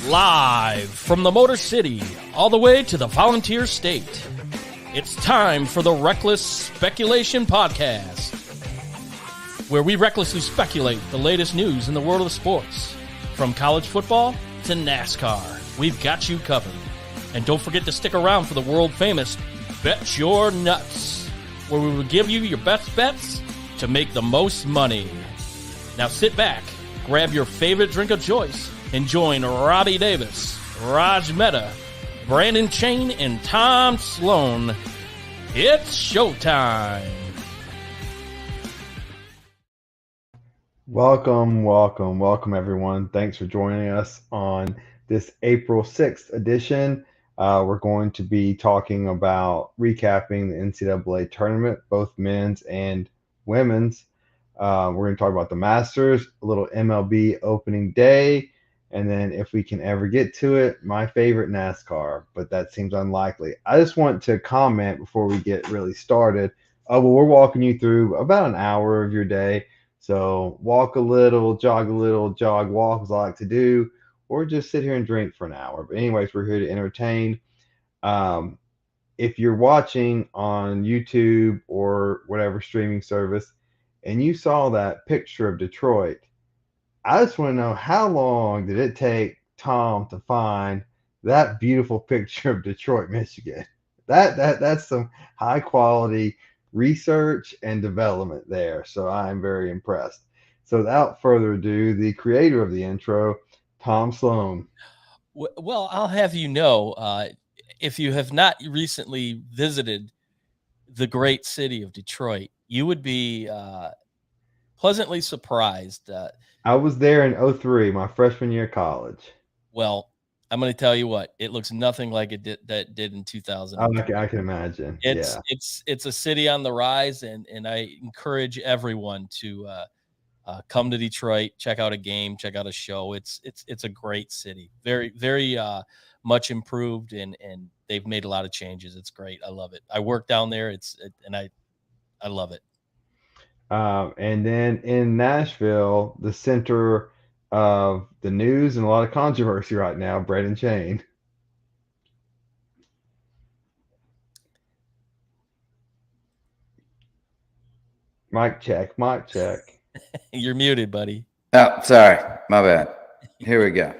Live from the Motor City, all the way to the Volunteer State. It's time for the Reckless Speculation Podcast, where we recklessly speculate the latest news in the world of sports. From college football to NASCAR, we've got you covered. And don't forget to stick around for the world-famous Bet Your Nuts, where we will give you your best bets to make the most money. Now sit back, grab your favorite drink of choice, and join Robbie Davis, Raj Mehta, Brandon Chain, and Tom Sloan. It's showtime. Welcome, everyone. Thanks for joining us on this April 6th edition. We're going to be talking about recapping the NCAA tournament, both men's and women's. We're going to talk about the Masters, a little MLB opening day, and then if we can ever get to it, my favorite NASCAR, but that seems unlikely. I just want to comment before we get really started. We're walking you through about an hour of your day. So walk a little, jog, walk as I like to do, or just sit here and drink for an hour. But anyways, we're here to entertain. If you're watching on YouTube or whatever streaming service, and you saw that picture of Detroit, I just want to know, how long did it take Tom to find that beautiful picture of Detroit, Michigan? That's some high quality research and development there. So I'm very impressed. So without further ado, the creator of the intro, Tom Sloan. Well, I'll have you know, if you have not recently visited the great city of Detroit, you would be pleasantly surprised. I was there in 2003, my freshman year of college. Well, I'm going to tell you what, it looks nothing like it did in 2000. I can imagine. It's a city on the rise, and I encourage everyone to come to Detroit, check out a game, check out a show. It's a great city, very, very much improved, and they've made a lot of changes. It's great. I love it. I work down there. I love it. And then in Nashville, the center of the news and a lot of controversy right now, Brandon Chain. Mic check. You're muted, buddy. Oh, sorry. My bad. Here we go.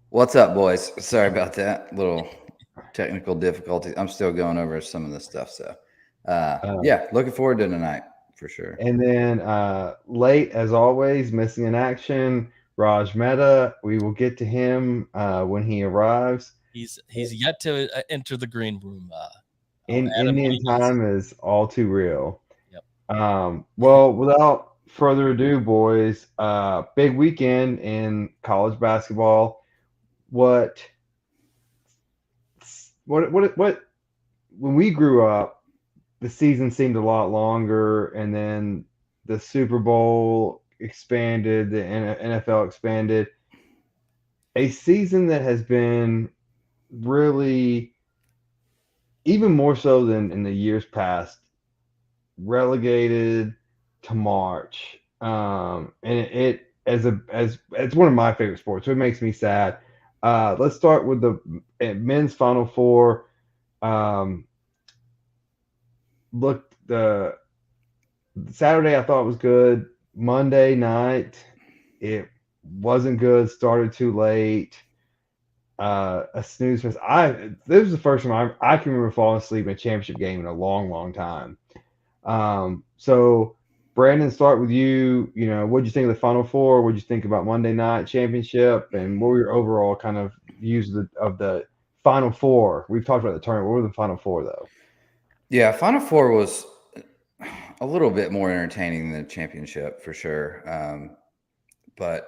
What's up, boys? Sorry about that. Little technical difficulty. I'm still going over some of this stuff. So, yeah, looking forward to tonight for sure. And then late, as always, missing in action, Raj Mehta. We will get to him when he arrives. He's yet to enter the green room. Indian time is all too real. Yep. Well, without further ado, boys, big weekend in college basketball. What when we grew up, the season seemed a lot longer, and then the Super Bowl expanded, the NFL expanded. A season that has been really, even more so than in the years past, relegated to March. And it as it's one of my favorite sports, so it makes me sad. Let's start with the men's Final Four. Look, the Saturday I thought was good. Monday night, it wasn't good. Started too late. A snooze fest. This was the first time I can remember falling asleep in a championship game in a long time. So Brandon, start with you. You know, what'd you think of the Final Four? What'd you think about Monday night championship? And what were your overall kind of views of the Final Four? We've talked about the tournament. What were the Final Four though? Yeah, Final Four was a little bit more entertaining than the championship for sure. But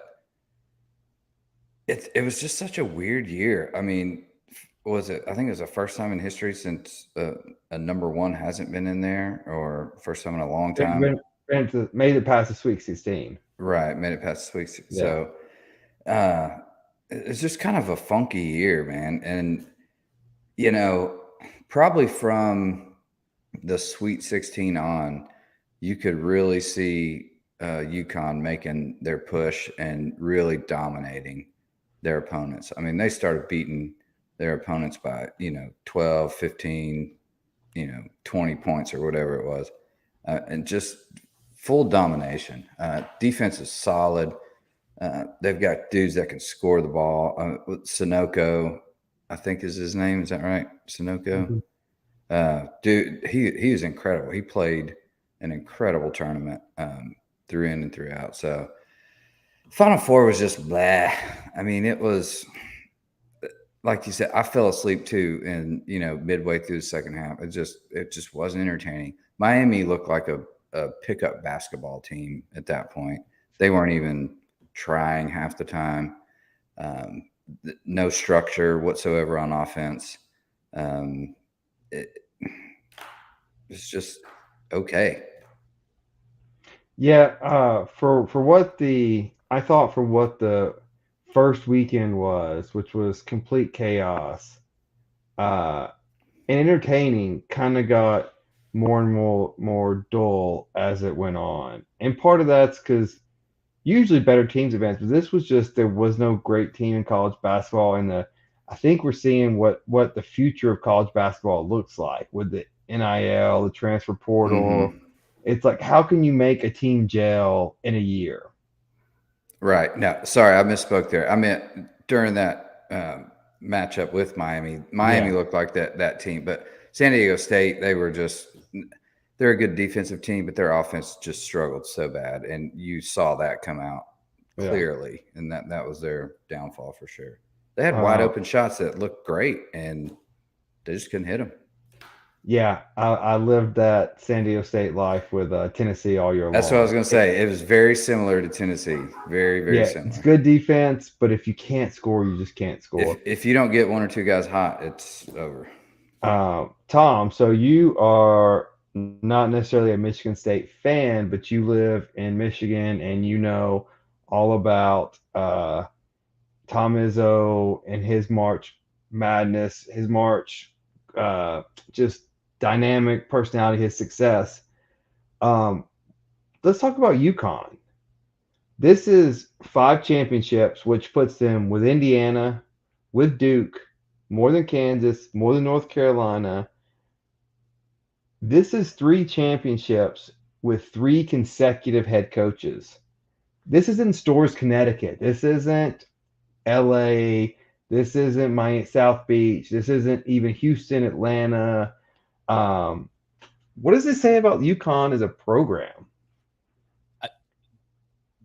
it was just such a weird year. I mean, I think it was the first time in history since a number one hasn't been in there, or first time in a long time. Made it past the Sweet 16. Right, made it past the Sweet 16. Yeah. So it's just kind of a funky year, man. And, you know, probably from the Sweet 16 on, you could really see UConn making their push and really dominating. their opponents. I mean, they started beating their opponents by, 12, 15, 20 points or whatever it was. And just full domination. Defense is solid. They've got dudes that can score the ball. Sunoco, I think is his name. Is that right? Sunoco? Mm-hmm. Dude, he is incredible. He played an incredible tournament through in and throughout. So Final Four was just blah. I mean, it was, like you said, I fell asleep too. And, midway through the second half, it just wasn't entertaining. Miami looked like a pickup basketball team at that point. They weren't even trying half the time. No structure whatsoever on offense. It's just okay. Yeah, for what I thought for what the first weekend was, which was complete chaos, and entertaining, kind of got more and more dull as it went on. And part of that's because usually better teams advance, but this was just there was no great team in college basketball, and I think we're seeing what the future of college basketball looks like with the NIL, the transfer portal. Mm-hmm. It's like, how can you make a team gel in a year? Right. No, sorry, I misspoke there. I meant during that matchup with Miami. Miami looked like that team, but San Diego State, they're a good defensive team, but their offense just struggled so bad, and you saw that come out clearly, and that was their downfall for sure. They had wide open shots that looked great, and they just couldn't hit them. Yeah, I lived that San Diego State life with Tennessee all year long. That's what I was going to say. It was very similar to Tennessee. Very, very similar. It's good defense, but if you can't score, you just can't score. If you don't get one or two guys hot, it's over. Tom, so you are not necessarily a Michigan State fan, but you live in Michigan, and you know all about Tom Izzo and his March Madness, his March just dynamic personality, his success. Let's talk about UConn. This is 5 championships, which puts them with Indiana, with Duke, more than Kansas, more than North Carolina. This is 3 championships with 3 consecutive head coaches. This is in Storrs, Connecticut. This isn't LA. This isn't my South Beach. This isn't even Houston, Atlanta. What does this say about UConn as a program?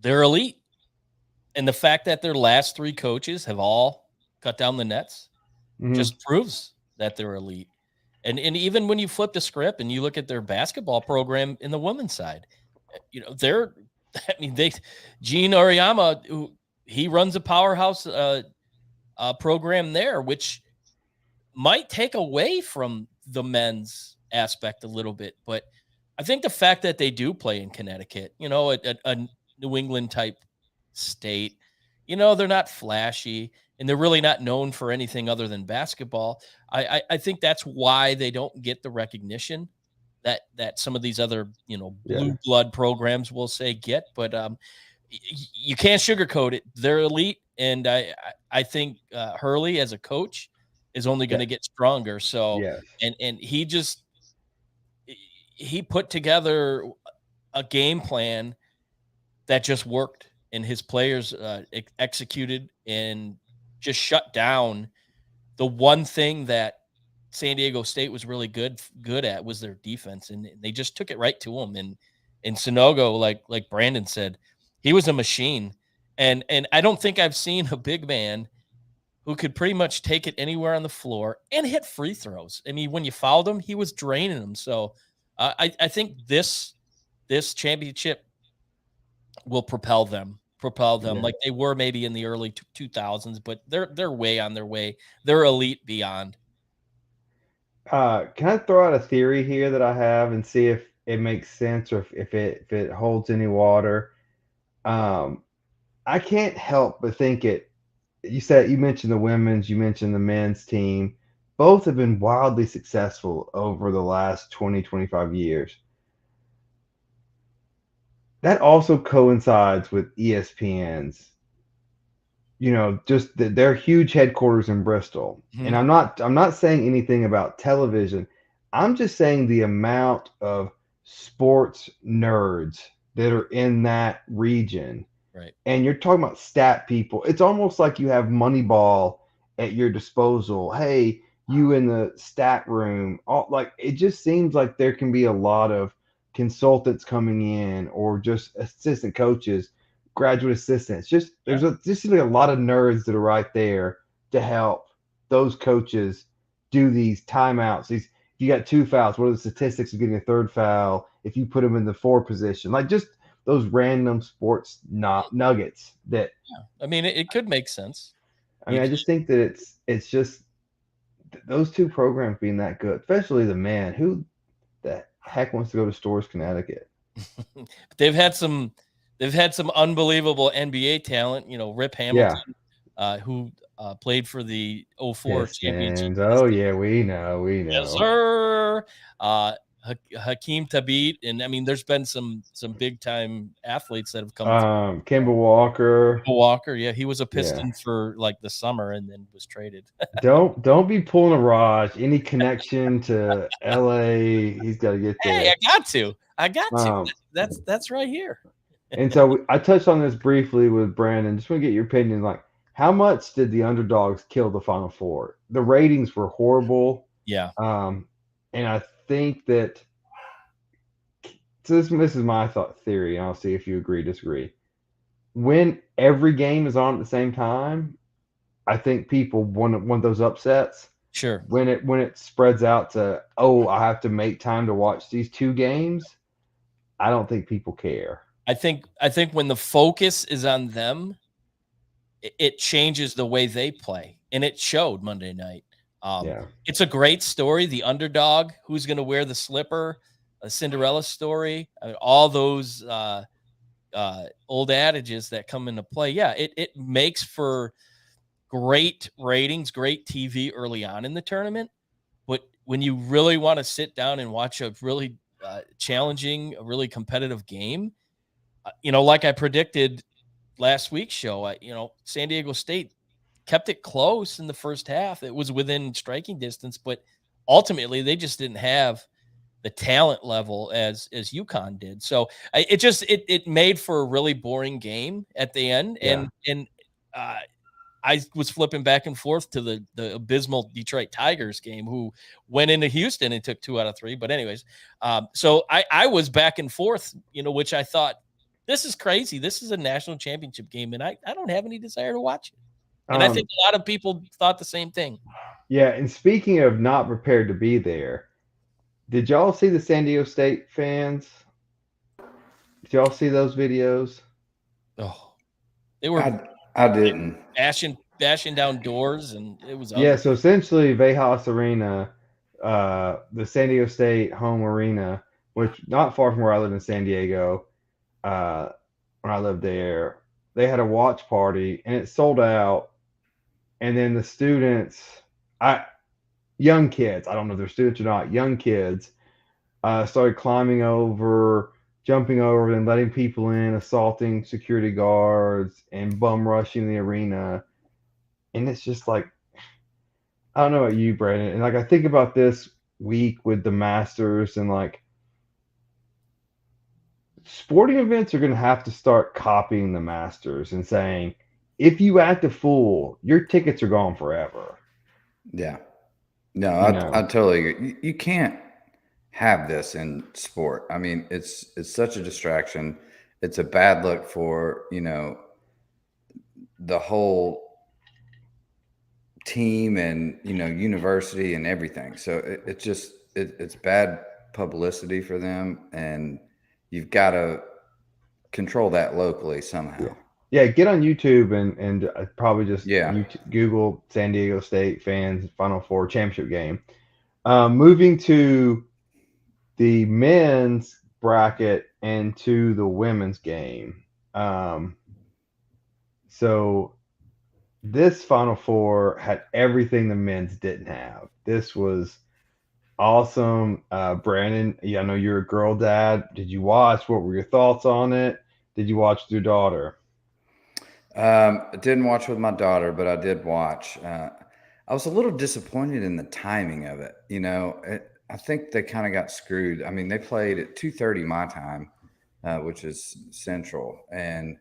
They're elite. And the fact that their last 3 coaches have all cut down the nets just proves that they're elite. And even when you flip the script and you look at their basketball program in the women's side, Gene Auriemma, he runs a powerhouse program there, which might take away from the men's aspect a little bit. But I think the fact that they do play in Connecticut, a New England type state, they're not flashy and they're really not known for anything other than basketball. I think that's why they don't get the recognition that some of these other, blue blood programs will say get, but you can't sugarcoat it. They're elite. And I think Hurley as a coach is only going to get stronger. So, and he put together a game plan that just worked, and his players executed and just shut down the one thing that San Diego State was really good at was their defense, and they just took it right to them. And Sonogo, like Brandon said, he was a machine, and I don't think I've seen a big man who could pretty much take it anywhere on the floor and hit free throws. I mean, when you fouled him, he was draining them. So I think this championship will propel them like they were maybe in the early 2000s, but they're way on their way. They're elite beyond. Can I throw out a theory here that I have and see if it makes sense or if it holds any water? I can't help but think you mentioned the women's, you mentioned the men's team. Both have been wildly successful over the last 20, 25 years. That also coincides with ESPN's just their huge headquarters in Bristol. Mhm. And I'm not saying anything about television. I'm just saying the amount of sports nerds that are in that region. Right. And you're talking about stat people. It's almost like you have Moneyball at your disposal. Hey, you in the stat room. Like it just seems like there can be a lot of consultants coming in or just assistant coaches, graduate assistants. Just just seems like a lot of nerds that are right there to help those coaches do these timeouts. These if you got 2 fouls, what are the statistics of getting a third foul if you put them in the 4 position? Like just those random sports nuggets that I mean, it could make sense. I just think that it's just those two programs being that good, especially the man who the heck wants to go to Storrs, Connecticut. They've had some unbelievable NBA talent. Rip Hamilton, who played for the 04 championship. Oh yeah, we know. Yes, sir. Hakeem Tabit, and I mean, there's been some big time athletes that have come through. Kemba Walker. Yeah, he was a Piston for like the summer and then was traded. Don't be pulling a Raj. Any connection to LA, he's got to get there. Hey, I got to. That's right here. And so I touched on this briefly with Brandon. Just want to get your opinion. Like, how much did the underdogs kill the Final Four? The ratings were horrible. Yeah. And I think that this is my theory, and I'll see if you agree, disagree. When every game is on at the same time, I think people want those upsets. Sure. When it spreads out to, I have to make time to watch these 2 games, I don't think people care. I think when the focus is on them, it changes the way they play, and it showed Monday night. It's a great story. The underdog, who's going to wear the slipper, a Cinderella story, all those old adages that come into play. Yeah, it makes for great ratings, great TV early on in the tournament. But when you really want to sit down and watch a really challenging, a really competitive game, like I predicted last week's show, San Diego State kept it close in the first half. It was within striking distance, but ultimately they just didn't have the talent level as UConn did. So it made for a really boring game at the end. And I was flipping back and forth to the abysmal Detroit Tigers game, who went into Houston and took 2 out of 3. But anyways, so I was back and forth, which I thought, this is crazy. This is a national championship game, and I don't have any desire to watch it. And I think a lot of people thought the same thing. Yeah, and speaking of not prepared to be there, did y'all see the San Diego State fans? Did y'all see those videos? Oh, they were. I didn't. Bashing down doors, and it was ugly. Yeah, so essentially Vejas Arena, the San Diego State home arena, which not far from where I live in San Diego, when I lived there, they had a watch party and it sold out. And then the students, young kids, I don't know if they're students or not, young kids, started climbing over, jumping over, and letting people in, assaulting security guards, and bum rushing the arena. And it's just like, I don't know about you, Brandon. And like, I think about this week with the Masters, and like, sporting events are going to have to start copying the Masters and saying, if you act a fool, your tickets are gone forever. Yeah. No, I totally agree. You can't have this in sport. I mean, it's such a distraction. It's a bad look for, the whole team and, university and everything. So it's bad publicity for them, and you've got to control that locally somehow. Yeah, get on YouTube and probably just Google San Diego State fans Final Four championship game. Moving to the men's bracket and to the women's game. So this Final Four had everything the men's didn't have. This was awesome. Brandon, I know you're a girl dad. Did you watch? What were your thoughts on it? Did you watch with your daughter? I didn't watch with my daughter, but I did watch. I was a little disappointed in the timing of it. I think they kind of got screwed. I mean, they played at 2:30 my time, which is Central, and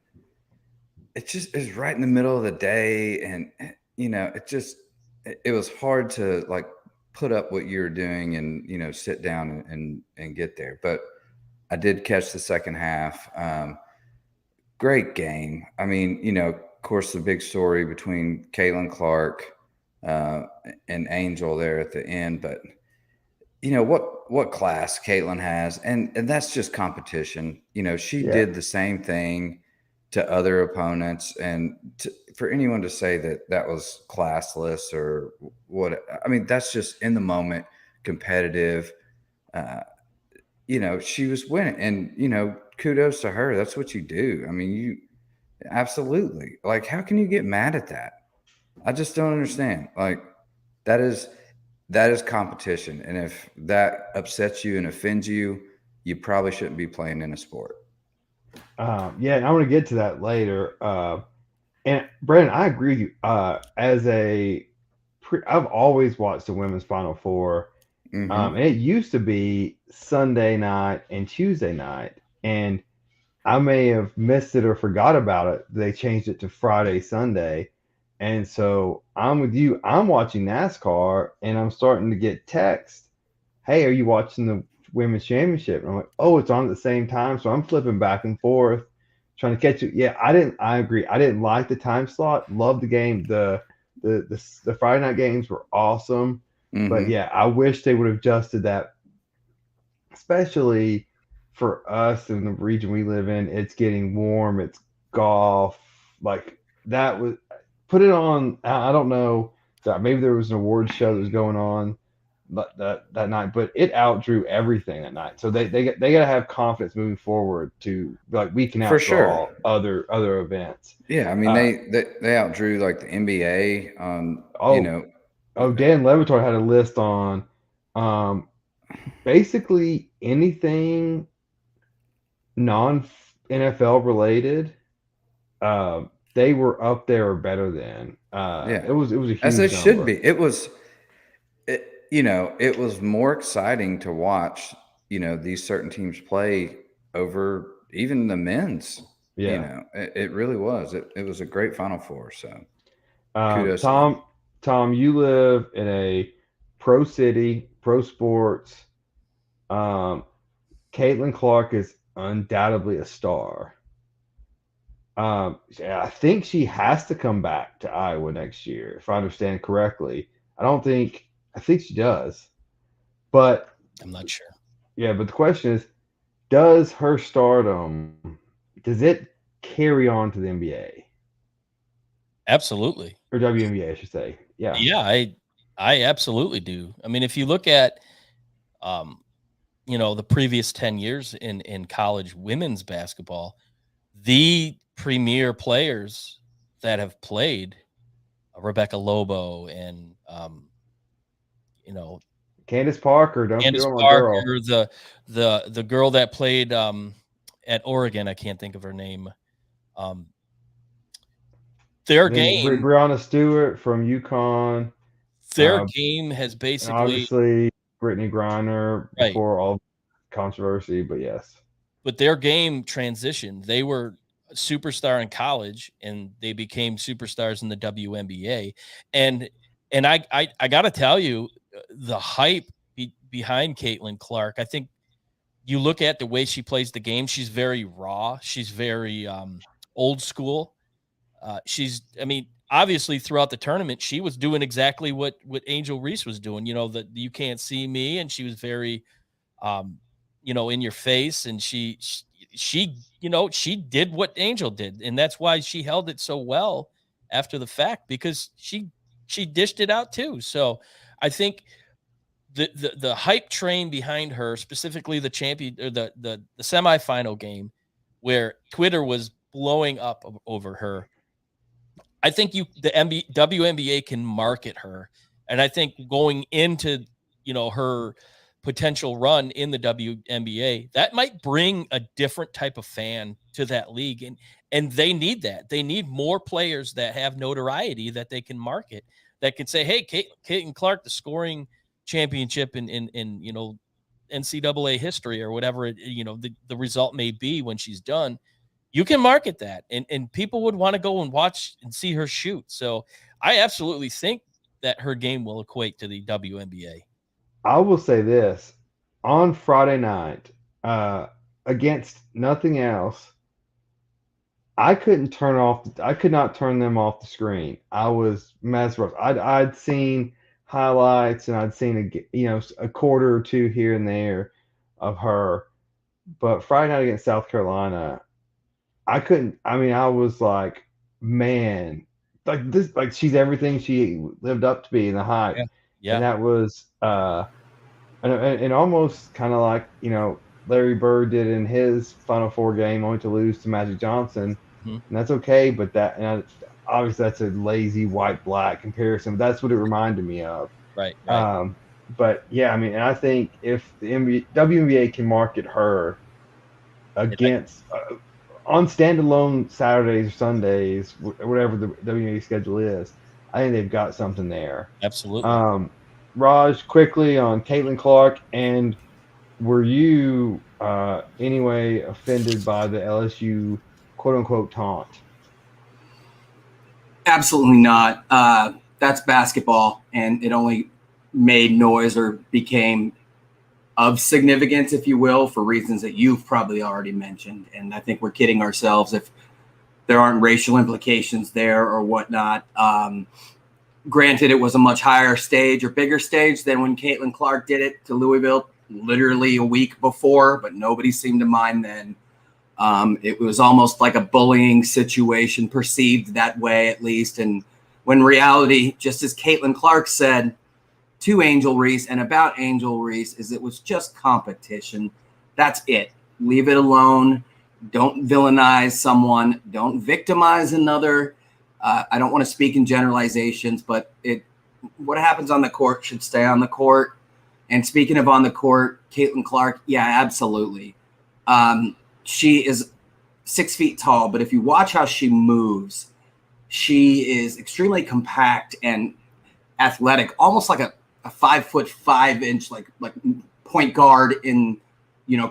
it just is right in the middle of the day, and it was hard to like put up what you're doing and sit down and get there. But I did catch the second half. Great game. I mean, of course, the big story between Caitlin Clark and Angel there at the end, but what class Caitlin has, and that's just competition. She did the same thing to other opponents, and for anyone to say that was classless or what, I mean, that's just in the moment competitive. She was winning, and kudos to her. That's what you do. I mean, you absolutely, like, how can you get mad at that? I just don't understand. Like, that is competition, and if that upsets you and offends you, you probably shouldn't be playing in a sport. Yeah, and I'm going to get to that later. And Brandon, I agree with you. I've always watched the women's Final Four. And it used to be Sunday night and Tuesday night, and I may have missed it or forgot about it. They changed it to Friday, Sunday. And so I'm with you. I'm watching NASCAR and I'm starting to get text. Hey, are you watching the women's championship? And I'm like, oh, it's on at the same time. So I'm flipping back and forth, trying to catch it. Yeah, I agree. I didn't like the time slot. Love the game. The Friday night games were awesome. But yeah, I wish they would have adjusted that, especially for us in the region we live in. It's getting warm. It's golf. Like that was put it on. I don't know. Maybe there was an award show that was going on that night, but it outdrew everything that night. So they got to have confidence moving forward to like we can outdraw sure. other events. Yeah, I mean they outdrew like the NBA on Dan Levitor had a list on basically anything non-NFL related. They were up there or better than. It was a huge as it number. should be. It was more exciting to watch these certain teams play over even the men's. Yeah, it really was. It was a great Final Four. So kudos. Tom, you live in a pro city, pro sports. Caitlin Clark is undoubtedly a star. I think she has to come back to Iowa next year, if I understand correctly. I think she does. But I'm not sure. Yeah, but the question is, does her stardom, does it carry on to the NBA? Absolutely. Or WNBA, I should say. Yeah. Yeah, I absolutely do. I mean, if you look at the previous 10 years in college women's basketball, the premier players that have played, Rebecca Lobo and Candace Parker, don't Candace forget my Parker, girl. the girl that played at Oregon, I can't think of her name. Their game, Breonna Stewart from UConn. Their game has basically, obviously Brittany Griner before all controversy, but yes. But their game transitioned. They were a superstar in college, and they became superstars in the WNBA. And I got to tell you, the hype behind Caitlin Clark. I think you look at the way she plays the game. She's very raw. She's very old school. Obviously throughout the tournament, she was doing exactly what Angel Reese was doing, that you can't see me. And she was very, in your face. And she did what Angel did. And that's why she held it so well after the fact, because she dished it out too. So I think the hype train behind her, specifically the champion or the semifinal game where Twitter was blowing up over her, I think the WNBA can market her. And I think going into, her potential run in the WNBA, that might bring a different type of fan to that league. And they need that. They need more players that have notoriety that they can market, that can say, hey, Caitlin Clark, the scoring championship in NCAA history or whatever, the result may be when she's done. You can market that, and people would want to go and watch and see her shoot. So I absolutely think that her game will equate to the WNBA. I will say this, on Friday night, against nothing else, I could not turn them off the screen. I was mesmerized. I'd seen highlights and I'd seen a quarter or two here and there of her, but Friday night against South Carolina, I couldn't. I mean, I was like, man, like this, like she's everything she lived up to be in the hype. Yeah. And that was and almost kind of like Larry Bird did in his Final Four game, only to lose to Magic Johnson. And that's okay, but obviously that's a lazy white-black comparison. But that's what it reminded me of. Right. But yeah, I mean, and I think if the WNBA can market her against on standalone Saturdays or Sundays, whatever the WNBA schedule is, I think they've got something there. Absolutely. Raj, quickly on Caitlin Clark, and were you anyway offended by the LSU quote-unquote taunt? Absolutely not. That's basketball, and it only made noise or became of significance, if you will, for reasons that you've probably already mentioned. And I think we're kidding ourselves if there aren't racial implications there or whatnot. Granted, it was a much higher stage or bigger stage than when Caitlin Clark did it to Louisville literally a week before, but nobody seemed to mind then. It was almost like a bullying situation, perceived that way at least. And when reality, just as Caitlin Clark said to Angel Reese and about Angel Reese, is it was just competition. That's it. Leave it alone. Don't villainize someone. Don't victimize another. I don't want to speak in generalizations, but what happens on the court should stay on the court. And speaking of on the court, Caitlin Clark, yeah, absolutely. She is 6 feet tall, but if you watch how she moves, she is extremely compact and athletic, almost like a 5'5" like point guard in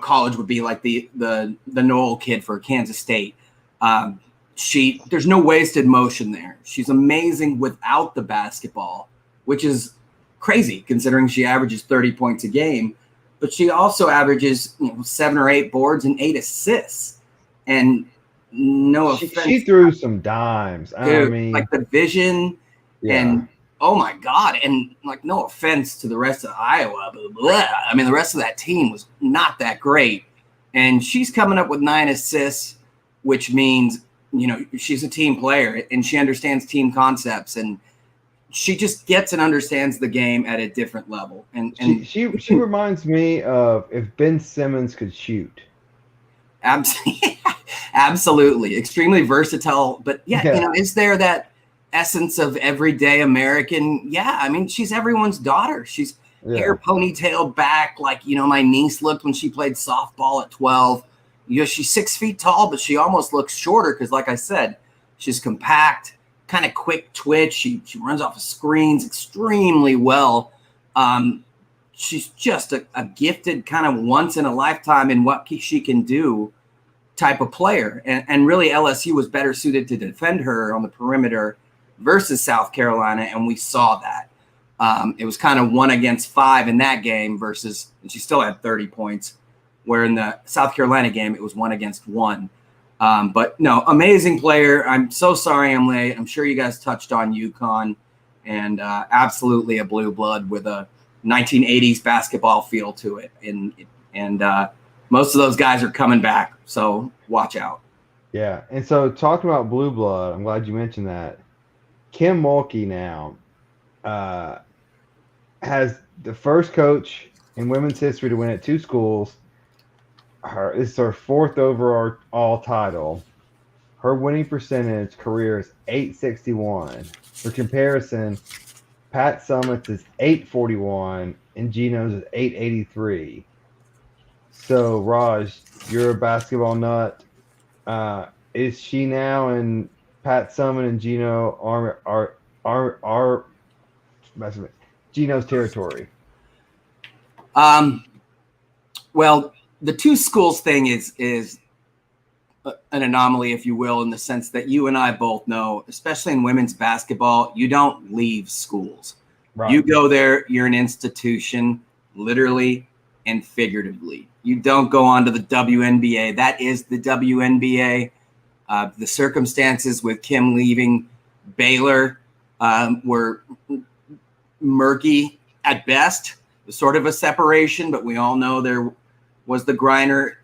college would be like the Noel kid for Kansas State. There's no wasted motion there. She's amazing without the basketball, which is crazy considering she averages 30 points a game, but she also averages 7 or 8 boards and 8 assists. And no offense, she threw some dimes. Dude, I mean, like the vision and oh my God. And like, no offense to the rest of Iowa, but I mean, the rest of that team was not that great. And she's coming up with 9 assists, which means, she's a team player and she understands team concepts, and she just gets and understands the game at a different level. And she reminds me of if Ben Simmons could shoot. Absolutely. Extremely versatile. But is there that essence of everyday American? Yeah. I mean, she's everyone's daughter. She's hair ponytailed back. Like, my niece looked when she played softball at 12. She's 6 feet tall, but she almost looks shorter because, like I said, she's compact, kind of quick twitch. She runs off of screens extremely well. She's just a gifted kind of once in a lifetime in what she can do type of player. And really LSU was better suited to defend her on the perimeter versus South Carolina. And we saw that. It was kind of 1 against 5 in that game and she still had 30 points, where in the South Carolina game, it was 1 against 1. But no, amazing player. I'm so sorry I'm late. I'm sure you guys touched on UConn, and absolutely a blue blood with a 1980s basketball feel to it. And most of those guys are coming back, so watch out. Yeah, and so talking about blue blood, I'm glad you mentioned that. Kim Mulkey now has the first coach in women's history to win at 2 schools. This is her 4th overall title. Her winning percentage career is .861. For comparison, Pat Summitt's is 841 and Gino's is 883. So Raj, you're a basketball nut. Is she now in Pat Summitt and Gino are Gino's territory? Well, the two schools thing is an anomaly, if you will, in the sense that you and I both know, especially in women's basketball, you don't leave schools. Right. You go there, you're an institution, literally and figuratively. You don't go on to the WNBA. That is the WNBA. The circumstances with Kim leaving Baylor were murky at best. It was sort of a separation, but we all know there was the Griner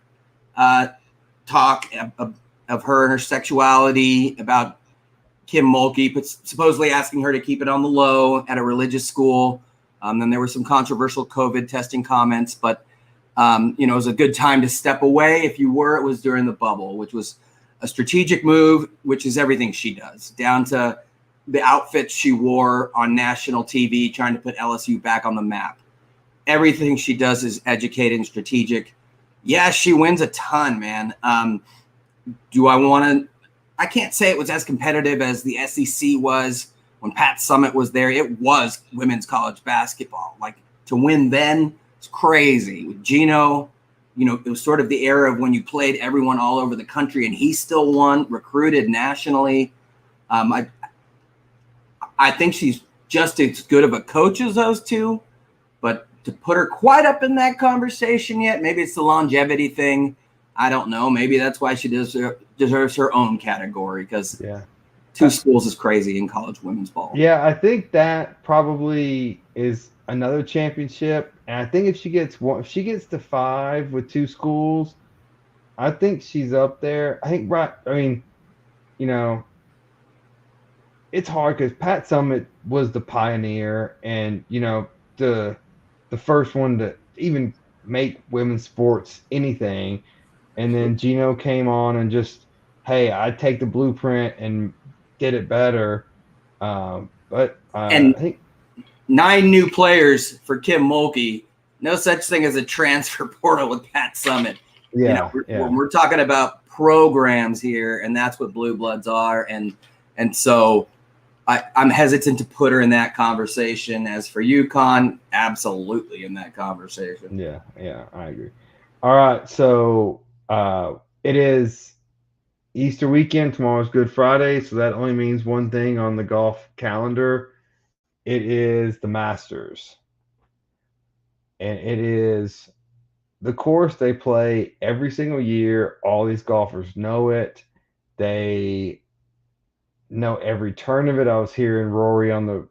talk of her and her sexuality, about Kim Mulkey, but supposedly asking her to keep it on the low at a religious school. Then there were some controversial COVID testing comments, but it was a good time to step away. If you were, it was during the bubble, which was a strategic move, which is everything she does, down to the outfits she wore on national TV, trying to put LSU back on the map. Everything she does is educated and strategic. Yeah, she wins a ton, man. Do I want to? I can't say it was as competitive as the SEC was when Pat Summitt was there. It was women's college basketball. Like, to win then, it's crazy. With Gino, it was sort of the era of when you played everyone all over the country, and he still won, recruited nationally. I think she's just as good of a coach as those two, but to put her quite up in that conversation yet, maybe it's the longevity thing. I don't know. Maybe that's why she deserves her own category, because two schools is crazy in college women's ball. Yeah, I think that probably is another championship. And I think if she gets to 5 with 2 schools, I think she's up there. I think, right. I mean, it's hard because Pat Summitt was the pioneer and, the first one to even make women's sports anything. And then Gino came on and just, hey, I take the blueprint and did it better. I think 9 new players for Kim Mulkey. No such thing as a transfer portal with Pat Summitt. When we're talking about programs here, and that's what Blue Bloods are. And so I'm hesitant to put her in that conversation. As for UConn, absolutely in that conversation. Yeah, I agree. All right, so it is Easter weekend. Tomorrow's Good Friday, so that only means one thing on the golf calendar. It is the Masters. And it is the course they play every single year. All these golfers know it. They know every turn of it. I was hearing Rory on the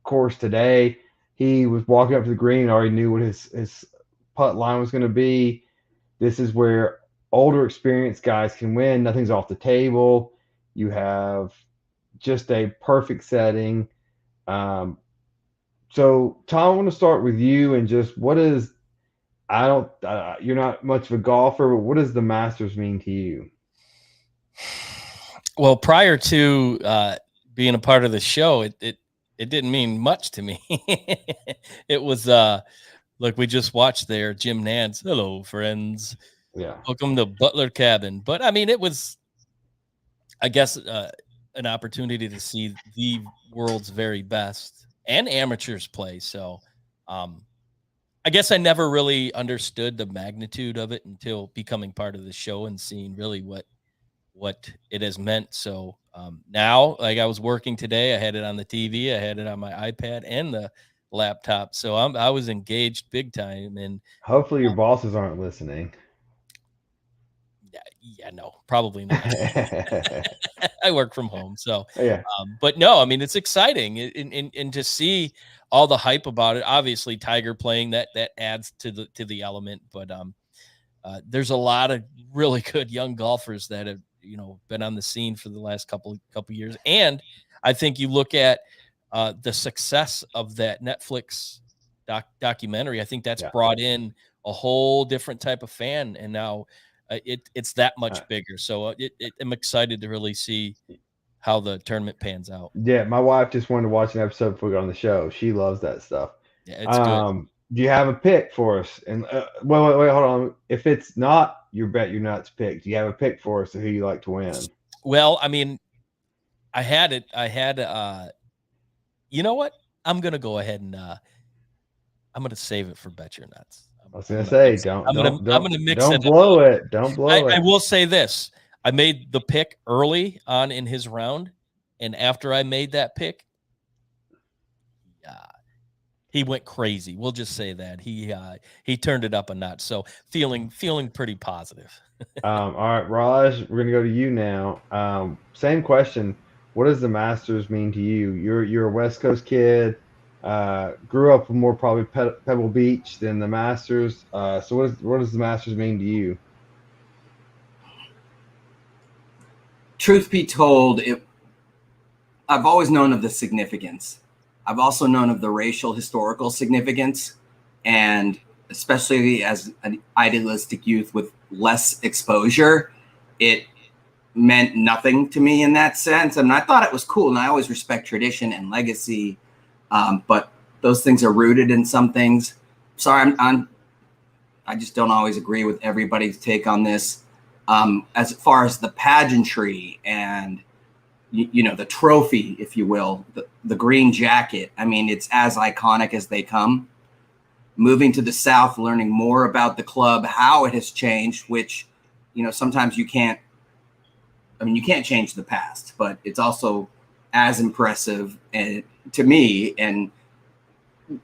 course today. He was walking up to the green and already knew what his putt line was going to be. This is where older, experienced guys can win. Nothing's off the table. You have just a perfect setting. So, Tom, I want to start with you and just you're not much of a golfer, but what does the Masters mean to you? Well, prior to being a part of the show, it didn't mean much to me. It was look, we just watched there, Jim Nantz. Hello, friends. Yeah. Welcome to Butler Cabin. But I mean, it was, I guess, an opportunity to see the world's very best and amateurs play. So I guess I never really understood the magnitude of it until becoming part of the show and seeing really what it has meant. So now, like, I was working today, I had it on the TV, I had it on my iPad and the laptop. So I was engaged big time. And hopefully your bosses aren't listening. Yeah, no, probably not. I work from home. So, yeah. But no, I mean, it's exciting and to see all the hype about it. Obviously, Tiger playing that adds to the element, but there's a lot of really good young golfers that have, been on the scene for the last couple years. And I think you look at the success of that Netflix documentary. I think that's brought in a whole different type of fan, and now it's that much bigger. So I'm excited to really see how the tournament pans out. Yeah, my wife just wanted to watch an episode before we got on the show. She loves that stuff. Yeah, it's good. Do you have a pick for us? And wait, hold on. If it's not your bet your nuts pick, do you have a pick for us of who you like to win? Well, I mean, I had you know what? I'm gonna go ahead and I'm gonna save it for Bet Your Nuts. I was gonna say, don't mix it. Don't blow it. Don't blow it. I will say this: I made the pick early on in his round, and after I made that pick, he went crazy. We'll just say that he turned it up a notch. So feeling pretty positive. All right, Raj, we're gonna go to you now. Same question. What does the Masters mean to you? You're a West Coast kid. Grew up more probably Pebble Beach than the Masters. So what does the Masters mean to you? Truth be told, I've always known of the significance. I've also known of the racial historical significance, and especially as an idealistic youth with less exposure, it meant nothing to me in that sense. I mean, I thought it was cool, and I always respect tradition and legacy, but those things are rooted in some things. Sorry, I just don't always agree with everybody's take on this. As far as the pageantry and the trophy, if you will, the green jacket. I mean, it's as iconic as they come. Moving to the South, learning more about the club, how it has changed, which, sometimes you can't change the past, but it's also as impressive to me. And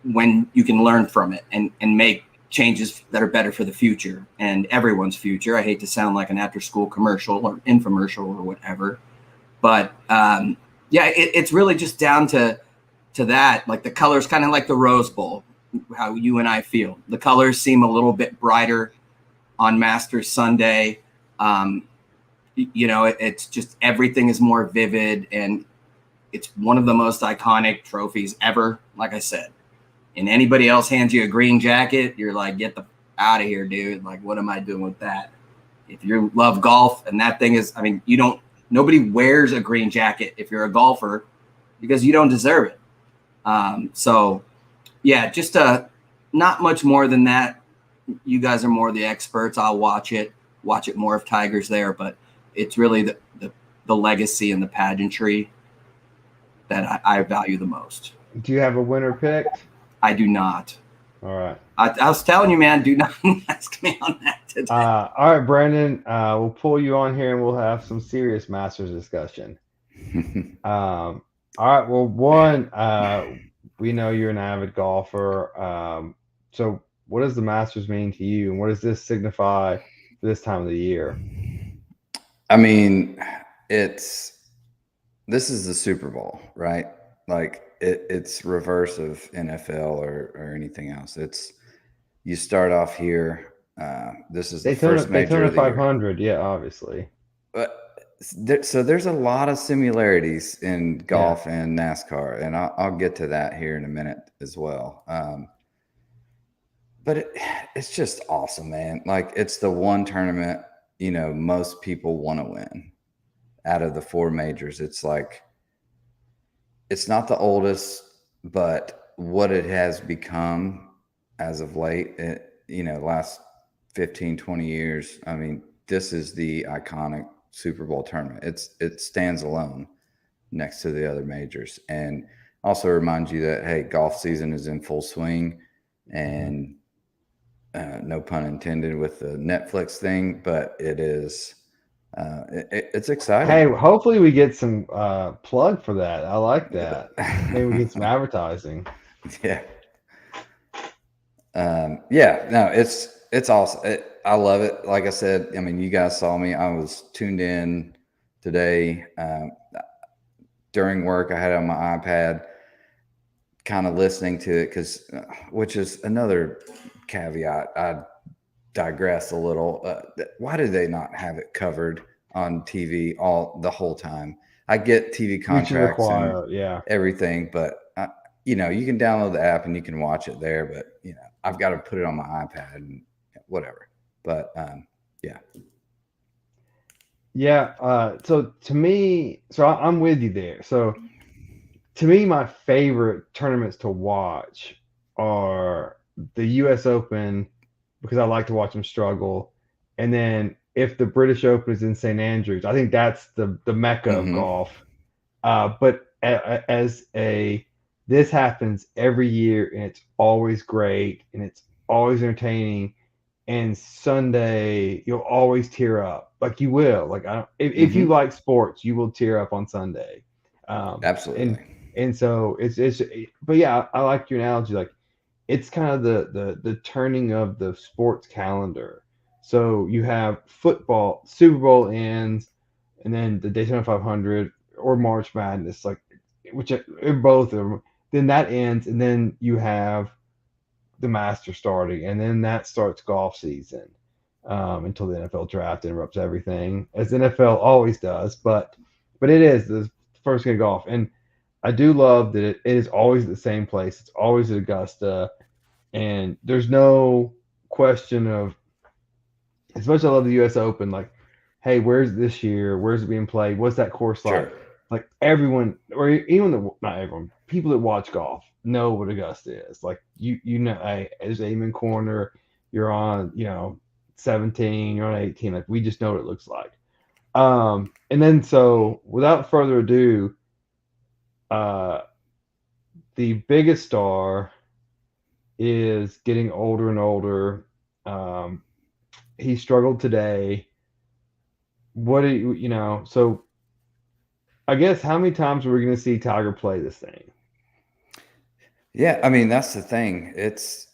when you can learn from it and make changes that are better for the future and everyone's future. I hate to sound like an after-school commercial or infomercial or whatever. But it's really just down to that. Like the colors, kind of like the Rose Bowl, how you and I feel. The colors seem a little bit brighter on Masters Sunday. It's just everything is more vivid, and it's one of the most iconic trophies ever. Like I said, and anybody else hands you a green jacket, you're like, get the out of here, dude. Like, what am I doing with that? If you love golf and that thing is, nobody wears a green jacket if you're a golfer because you don't deserve it. Just not much more than that. You guys are more the experts. I'll watch it more if Tiger's there, but it's really the legacy and the pageantry that I value the most. Do you have a winner picked? I do not. All right. I was telling you, man, do not ask me on that today. All right, Brandon, we'll pull you on here and we'll have some serious Masters discussion. All right. Well, one, we know you're an avid golfer. So what does the Masters mean to you, and what does this signify for this time of the year? I mean, this is the Super Bowl, right? Like it's reverse of NFL or anything else. You start off here. This is the first major Daytona 500, yeah, obviously. But so there's a lot of similarities in golf and NASCAR, and I'll get to that here in a minute as well. But it's just awesome, man. Like it's the one tournament, most people want to win out of the four majors. It's like, it's not the oldest, but what it has become as of late, last 15, 20 years. I mean, this is the iconic Super Bowl tournament. It stands alone next to the other majors. And also remind you that, hey, golf season is in full swing, and no pun intended with the Netflix thing, but it is, it's exciting. Hey, hopefully we get some plug for that. I like that. Maybe we get some advertising. Yeah. No, it's awesome. I love it. Like I said, you guys saw me. I was tuned in today during work. I had it on my iPad, kind of listening to it which is another caveat. I digress a little. Why do they not have it covered on TV the whole time? I get TV contracts and everything, but you can download the app and you can watch it there, but I've got to put it on my iPad and whatever. But Yeah. So to me, I'm with you there. So to me, my favorite tournaments to watch are the U.S. Open because I like to watch them struggle, and then if the British Open is in St Andrews, I think that's the mecca of Mm-hmm. golf. But as a this happens every year, and it's always great, and it's always entertaining. And Sunday, you'll always tear up, like you will. Like I don't, if you Mm-hmm. like sports, you will tear up on Sunday. Um, and Absolutely. and so but yeah, I like your analogy. Like it's kind of the turning of the sports calendar. So you have football, Super Bowl ends, and then the Daytona 500 or March Madness, like which both of them. Then that ends, and then you have the Masters starting, and then that starts golf season until the NFL draft interrupts everything, as the NFL always does. But it is the first game of golf, and I do love that it is always at the same place. It's always at Augusta, and there's no question of. As much as I love the U.S. Open, like, hey, where's this year? Where's it being played? What's that course like? Sure. Like everyone, or even not everyone, people that watch golf know what Augusta is. Like you know, hey, there's Amen Corner. You're on, 17. You're on 18. Like we just know what it looks like. And then so without further ado, uh, the biggest star is getting older and older. Um, he struggled today. What do so I guess how many times are we going to see Tiger play this thing? Yeah, I mean that's the thing. It's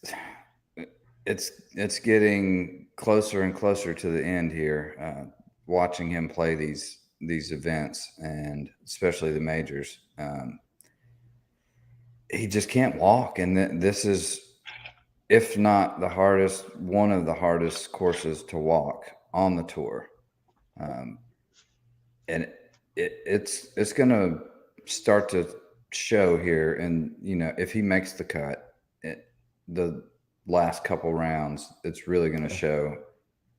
getting closer and closer to the end here. Watching him play these events, and especially the majors, he just can't walk. And this is, if not the hardest, one of the hardest courses to walk on the tour. And it's going to start to show here. And, if he makes the cut, the last couple rounds, it's really going to show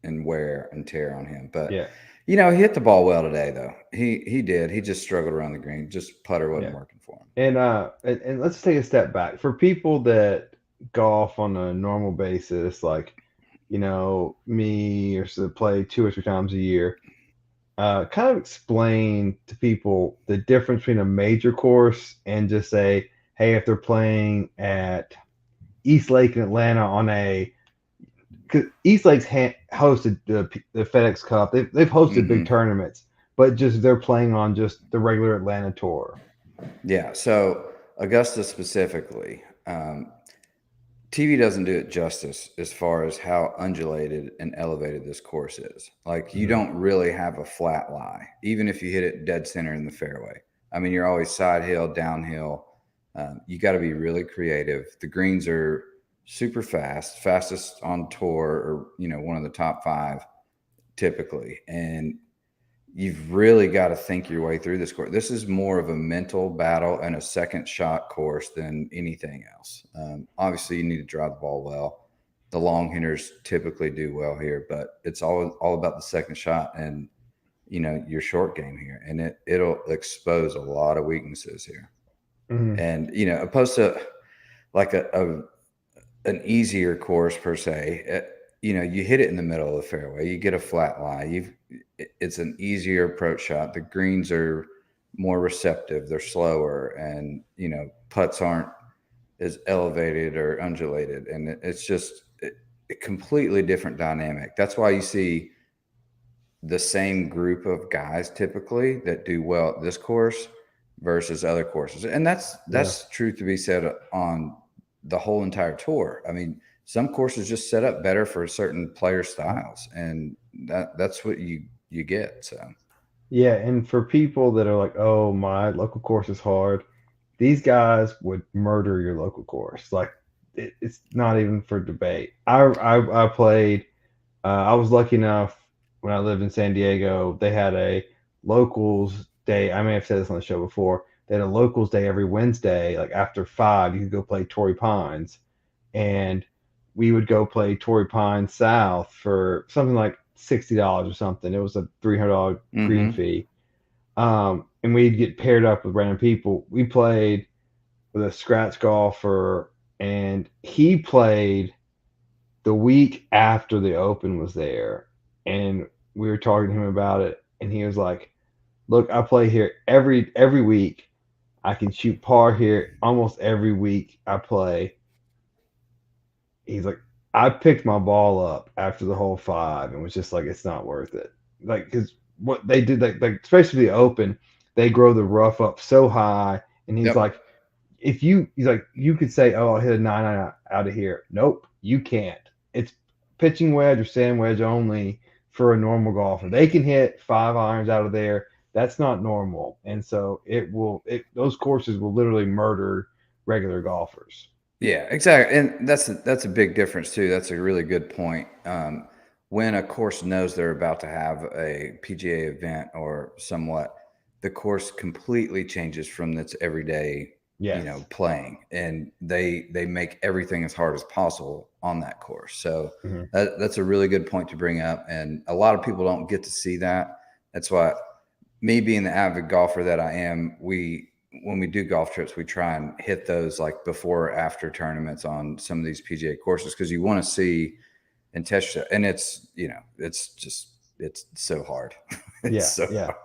and wear and tear on him. But, Yeah. he hit the ball well today, though. He did. He just struggled around the green. Just putter wasn't working for him. And let's take a step back. For people that golf on a normal basis, like, me or so play 2 or 3 times a year, kind of explain to people the difference between a major course and just say, hey, if they're playing at East Lake in Atlanta because East Lake's hosted the FedEx Cup. They've hosted big tournaments, but just they're playing on just the regular Atlanta tour. Yeah. So Augusta specifically, TV doesn't do it justice as far as how undulated and elevated this course is. Like you don't really have a flat lie, even if you hit it dead center in the fairway. I mean, you're always side hill, downhill. You got to be really creative. The greens are super fastest on tour, or one of the top 5 typically, and you've really got to think your way through this course. This is more of a mental battle and a second shot course than anything else. Obviously, you need to drive the ball well. The long hitters typically do well here, but it's all about the second shot and your short game here, and it'll expose a lot of weaknesses here. And opposed to like an easier course per se, you hit it in the middle of the fairway, you get a flat lie. It's an easier approach shot. The greens are more receptive, they're slower, and putts aren't as elevated or undulated, and it's just a completely different dynamic. That's why you see the same group of guys typically that do well at this course versus other courses, and that's true to be said on the whole entire tour. I mean, some courses just set up better for certain player styles, and that's what you get. So yeah, and for people that are like, oh, my local course is hard, these guys would murder your local course. Like it's not even for debate. I played. I was lucky enough when I lived in San Diego. They had a locals day. I may have said this on the show before. They had a locals day every Wednesday. Like after 5, you could go play Torrey Pines, and we would go play Torrey Pines South for something like $60 or something. It was a $300 green Mm-hmm. fee. And we'd get paired up with random people. We played with a scratch golfer, and he played the week after the Open was there. And we were talking to him about it, and he was like, look, I play here every week. I can shoot par here almost every week I play. He's like, I picked my ball up after the whole 5 and was just like, it's not worth it. Like, because what they did, like especially the Open, they grow the rough up so high, and he's Yep. like, he's like, you could say, oh, I'll hit a 9 out of here. Nope, you can't. It's pitching wedge or sand wedge only for a normal golfer. They can hit 5 irons out of there. That's not normal, and so those courses will literally murder regular golfers. Yeah, exactly. And that's a big difference too. That's a really good point. When a course knows they're about to have a PGA event or somewhat, the course completely changes from its everyday, Yes. playing, and they make everything as hard as possible on that course. So Mhm. that's a really good point to bring up. And a lot of people don't get to see that. That's why, me being the avid golfer that I am, when we do golf trips, we try and hit those like before or after tournaments on some of these PGA courses, because you want to see and test it. And it's so hard. It's Yeah. hard.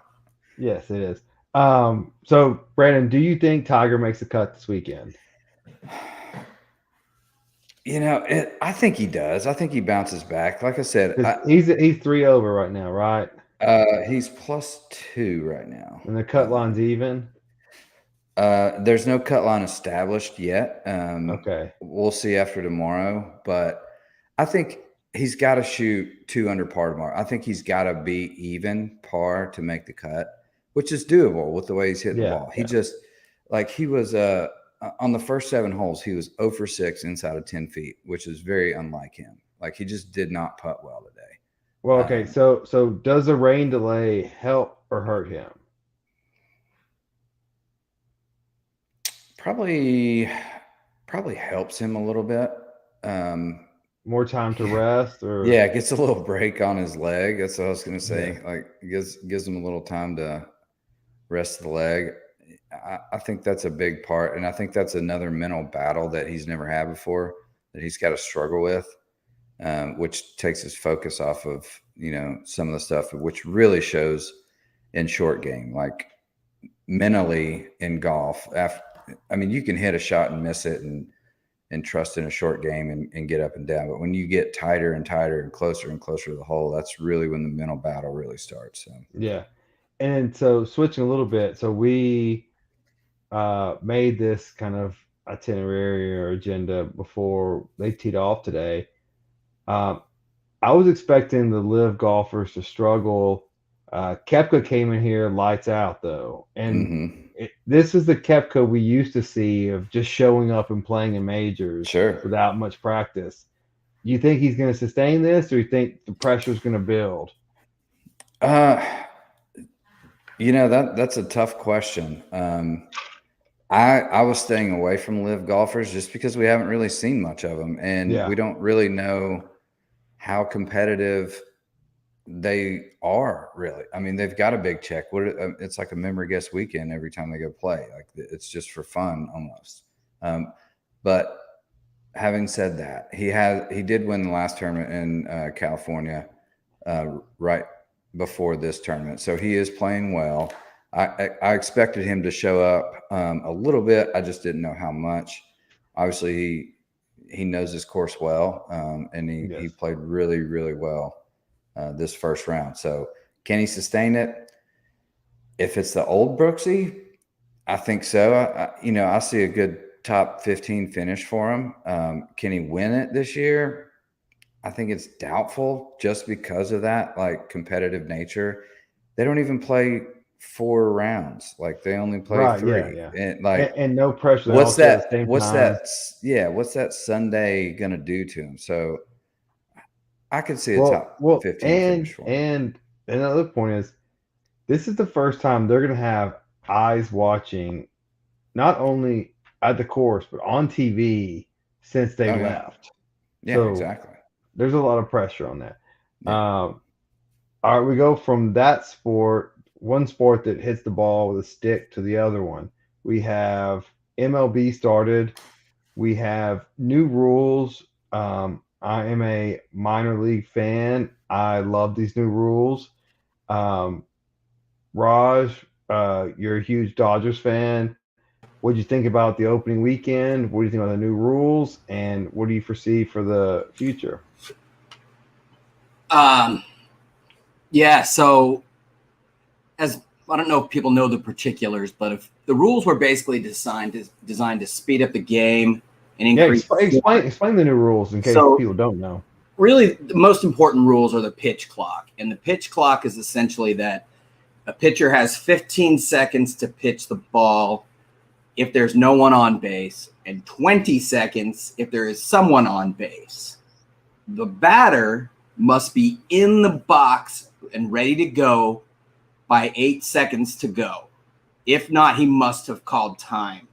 Yes, it is. So Brandon, do you think Tiger makes the cut this weekend? I think he does. I think he bounces back. Like I said, He's 3 over right now, right? he's +2 right now. And the cut line's even. There's no cut line established yet. Okay. We'll see after tomorrow, but I think he's got to shoot 2 under par tomorrow. I think he's got to be even par to make the cut, which is doable with the way he's hitting the ball. He just, like, he was on the first 7 holes, he was 0 for 6 inside of 10 feet, which is very unlike him. Like, he just did not putt well today. Well, okay. So does the rain delay help or hurt him? Probably helps him a little bit. More time to rest, or it gets a little break on his leg. That's what I was going to say. Yeah. Like, gives him a little time to rest the leg. I think that's a big part, and I think that's another mental battle that he's never had before, that he's got to struggle with, which takes his focus off of some of the stuff, which really shows in short game. Like, mentally in golf, you can hit a shot and miss it and trust in a short game and get up and down. But when you get tighter and tighter and closer to the hole, that's really when the mental battle really starts. So. Yeah. And so switching a little bit, so we made this kind of itinerary or agenda before they teed off today. I was expecting the live golfers to struggle. Koepka came in here lights out, though. And this is the Koepka we used to see of just showing up and playing in majors without much practice. Do you think he's going to sustain this, or do you think the pressure is going to build? That's a tough question. I was staying away from live golfers just because we haven't really seen much of them, and we don't really know how competitive they are, really. I mean, they've got a big check. It's like a memory guess weekend every time they go play. Like, it's just for fun almost. But having said that, he did win the last tournament in California right before this tournament, so he is playing well. I expected him to show up a little bit. I just didn't know how much. Obviously, he knows his course well, and he played really, really well this first round. So can he sustain it? If it's the old Brooksy, I think so. I see a good top 15 finish for him. Can he win it this year? I think it's doubtful, just because of that, like, competitive nature. They don't even play 4 rounds. Like, they only play 3. And no pressure. What's that Sunday gonna do to him? So I could see a top 15 finish for him. And another point is, this is the first time they're gonna have eyes watching, not only at the course but on TV since they left. Yeah, exactly. There's a lot of pressure on that. All right, we go from that sport, one sport that hits the ball with a stick, to the other one. We have MLB started. We have new rules. I am a minor league fan. I love these new rules. Um, Raj, you're a huge Dodgers fan. What do you think about the opening weekend? What do you think about the new rules? And what do you foresee for the future? Yeah, so as I don't know if people know the particulars, but if the rules were basically designed to speed up the game and increase. Explain the new rules in case people don't know. Really, the most important rules are the pitch clock, and the pitch clock is essentially that a pitcher has 15 seconds to pitch the ball if there's no one on base, and 20 seconds if there is someone on base. The batter must be in the box and ready to go by 8 seconds to go. If not, he must have called time.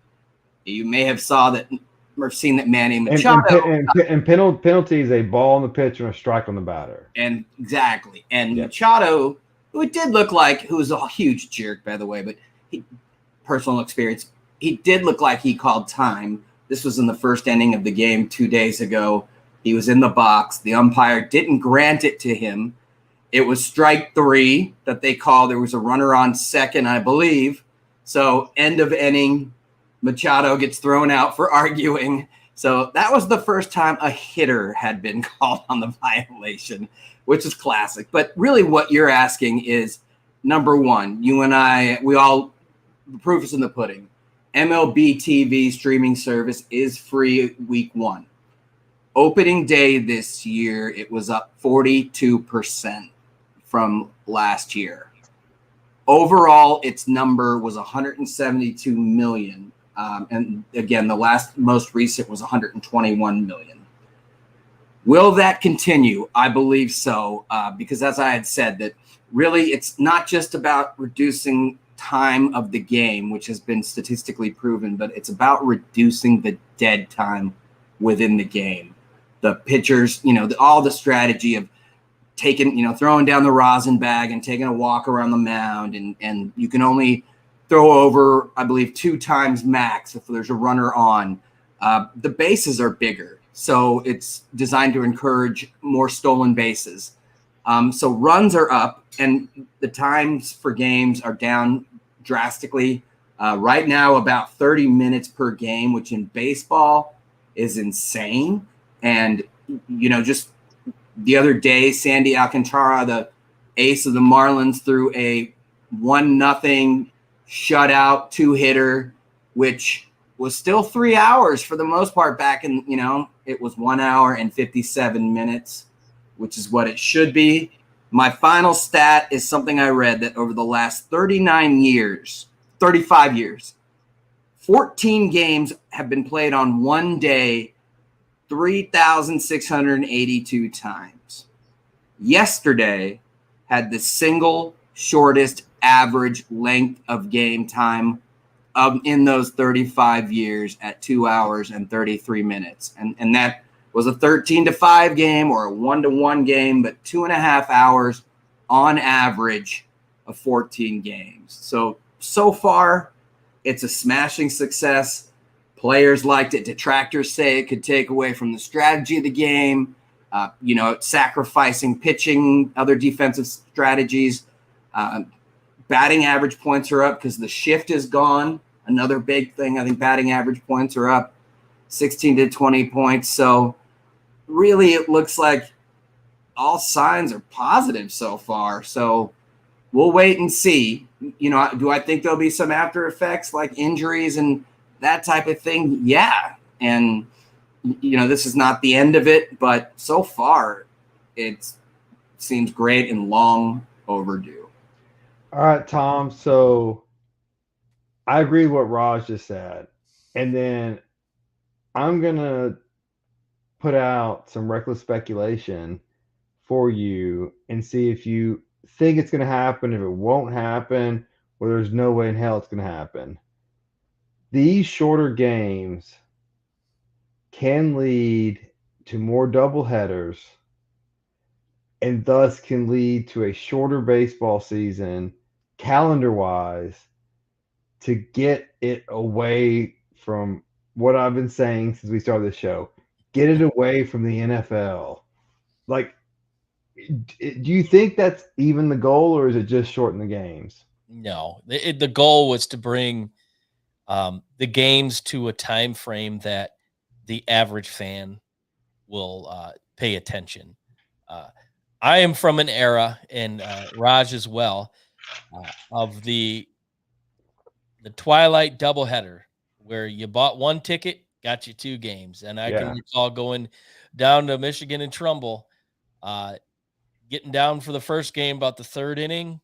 You may have seen that Manny Machado. And penalty is a ball on the pitcher and a strike on the batter. And exactly. And yep. Machado, who it did look like, who was a huge jerk, by the way, but personal experience, he did look like he called time. This was in the first inning of the game 2 days ago. He was in the box. The umpire didn't grant it to him. It was strike 3 that they called. There was a runner on second, I believe. So end of inning, Machado gets thrown out for arguing. So that was the first time a hitter had been called on the violation, which is classic. But really what you're asking is, number one, you and I, the proof is in the pudding. MLB TV streaming service is free week 1. Opening day this year, it was up 42% from last year. Overall, its number was 172 million. And again, the most recent was 121 million. Will that continue? I believe so, because as I had said, that really it's not just about reducing time of the game, which has been statistically proven, but it's about reducing the dead time within the game. The pitchers, all the strategy of throwing down the rosin bag and taking a walk around the mound, and you can only throw over, I believe, 2 times max if there's a runner on. The bases are bigger, so it's designed to encourage more stolen bases. So runs are up, and the times for games are down drastically. Right now, about 30 minutes per game, which in baseball is insane. And, just the other day, Sandy Alcantara, the ace of the Marlins, threw a 1-0 shutout 2-hitter, which was still 3 hours for the most part back in, it was 1 hour and 57 minutes, which is what it should be. My final stat is something I read that over the last 35 years, 14 games have been played on one day 3,682 times. Yesterday had the single shortest average length of game time in those 35 years at 2 hours and 33 minutes. And that was a 13-5 game or a 1-1 game, but 2.5 hours on average of 14 games. So far, it's a smashing success. Players liked it. Detractors say it could take away from the strategy of the game, sacrificing pitching, other defensive strategies. Batting average points are up because the shift is gone. Another big thing, I think batting average points are up 16 to 20 points. So really it looks like all signs are positive so far. So we'll wait and see. Do I think there'll be some after effects like injuries and that type of thing? Yeah. And, this is not the end of it, but so far it seems great and long overdue. All right, Tom. So I agree with what Raj just said. And then I'm going to put out some reckless speculation for you and see if you think it's going to happen, if it won't happen, or there's no way in hell it's going to happen. These shorter games can lead to more doubleheaders and thus can lead to a shorter baseball season, calendar-wise, to get it away from what I've been saying since we started the show. Get it away from the NFL. Like, do you think that's even the goal, or is it just shorten the games? No, the goal was to bring the games to a time frame that the average fan will pay attention. I am from an era, and Raj as well, of the Twilight doubleheader, where you bought one ticket, got you 2 games. And I can recall going down to Michigan and Trumbull, getting down for the first game about the 3rd inning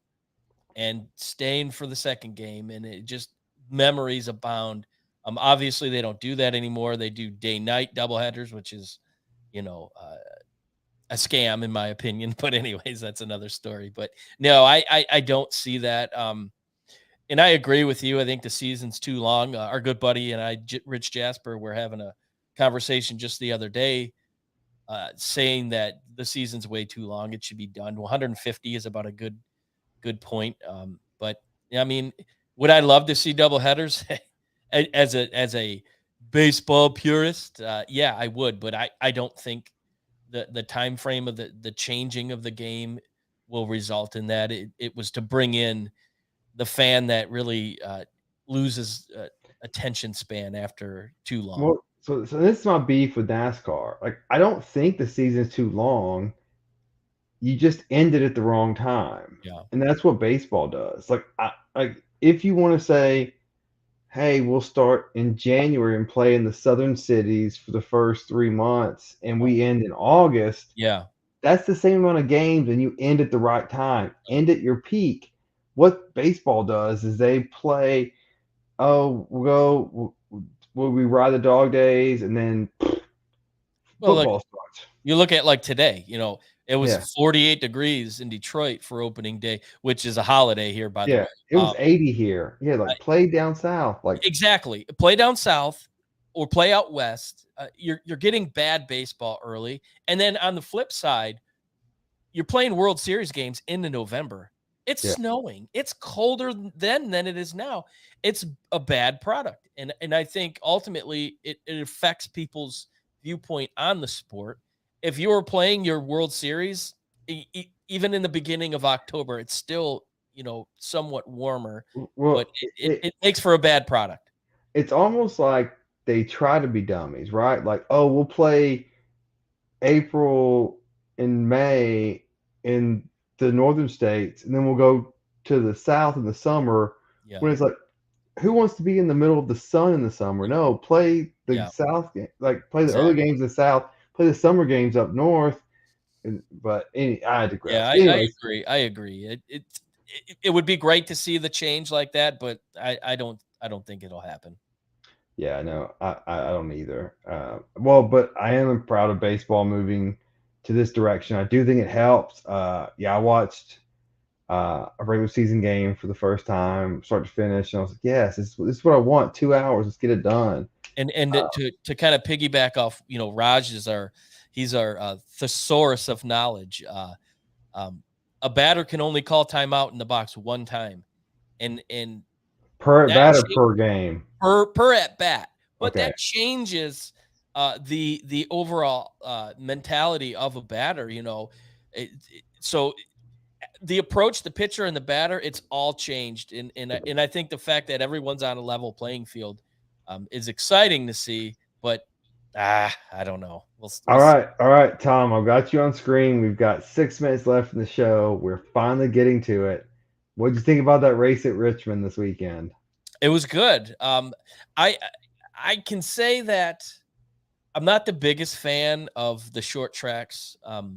and staying for the second game. And it just memories abound. Obviously they don't do that anymore. They do day-night doubleheaders, which is, a scam in my opinion. But anyways, that's another story. But no, I don't see that. And I agree with you. I think the season's too long. Our good buddy and I, Rich Jasper, were having a conversation just the other day, saying that the season's way too long. It should be done. 150 is about a good point. But I mean, would I love to see double headers as a baseball purist? Yeah, I would. But I don't think the time frame of the changing of the game will result in that. It was to bring in the fan that really loses attention span after too long. Well, so this is my beef with NASCAR. Like, I don't think the season's too long. You just ended at the wrong time. Yeah. And that's what baseball does. Like, if you want to say, hey, we'll start in January and play in the southern cities for the first 3 months, and we end in August. Yeah. That's the same amount of games, and you end at the right time. End at your peak. What baseball does is they play, we ride the dog days, and then football starts. You look at like today, it was 48 degrees in Detroit for opening day, which is a holiday here, by the way. It was 80 here. Yeah, play down south. Exactly. Play down south or play out west. You're getting bad baseball early. And then on the flip side, you're playing World Series games into November. It's snowing. It's colder then than it is now. It's a bad product. And I think ultimately it affects people's viewpoint on the sport. If you were playing your World Series, even in the beginning of October, it's still, somewhat warmer, but it makes for a bad product. It's almost like they try to be dummies, right? Like, we'll play April and May in the northern states, and then we'll go to the south in the summer. When it's like, who wants to be in the middle of the sun in the summer? No, play the south game, play the early games in the south, play the summer games up north. I digress. Yeah, I agree. It would be great to see the change like that, but I don't think it'll happen. Yeah, no, I don't either. But I am proud of baseball moving to this direction. I do think it helps. I watched a regular season game for the first time, start to finish, and I was like, yes, this is what I want. 2 hours, let's get it done. And to kind of piggyback off, Raj he's our thesaurus of knowledge. A batter can only call timeout in the box one time, and per batter per game per at bat. But that changes the overall mentality of a batter. So the approach, the pitcher and the batter, it's all changed. And I think the fact that everyone's on a level playing field is exciting to see. But I don't know. We'll all right, Tom, I've got you on screen. We've got 6 minutes left in the show. We're finally getting to it. What did you think about that race at Richmond this weekend? It was good. I can say that I'm not the biggest fan of the short tracks. I've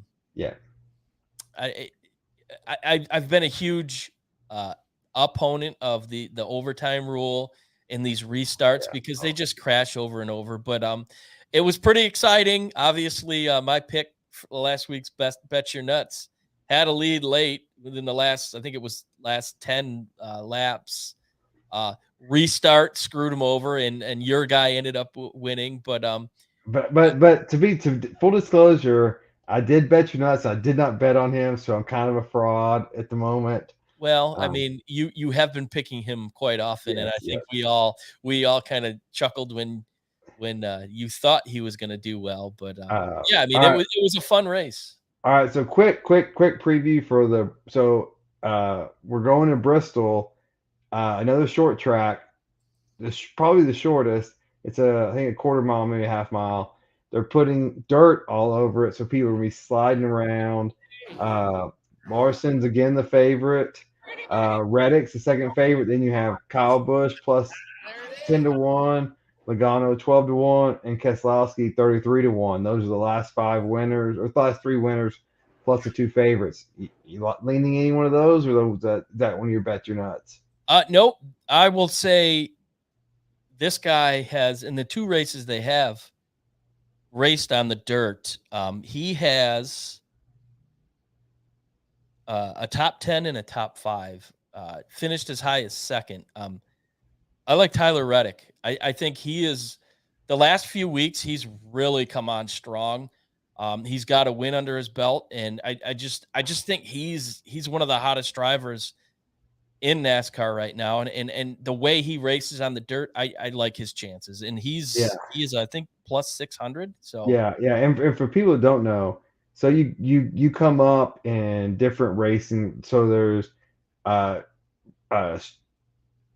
been a huge opponent of the overtime rule and these restarts because they just crash over and over. But it was pretty exciting. Obviously, my pick for last week's best Bet Your Nuts had a lead late within the last 10 laps. Restart screwed him over, and your guy ended up winning. But to full disclosure, I did bet you nuts. I did not bet on him, so I'm kind of a fraud at the moment. Well, I mean, you have been picking him quite often, and I think we all kind of chuckled when you thought he was going to do well. But yeah, I mean, it was a fun race. All right, so quick preview for we're going to Bristol, another short track. Probably the shortest. It's I think a quarter mile, maybe a half mile. They're putting dirt all over it, so people are gonna be sliding around. Larson's again the favorite. Reddick's the second favorite. Then you have Kyle Busch plus 10-1, Logano 12-1, and Keselowski 33-1. Those are the last 5 winners, or the last 3 winners, plus the 2 favorites. You leaning any one of those, or that one of your bet your nuts? Nope. I will say this guy has, in the 2 races they have raced on the dirt, he has a top 10 and a top 5, finished as high as second. I like Tyler Reddick. I think he is, the last few weeks, he's really come on strong. He's got a win under his belt, and I just think he's one of the hottest drivers in NASCAR right now. And the way he races on the dirt, I like his chances. And he is, I think, plus 600. So yeah. And for people who don't know, so you come up in different racing. So there's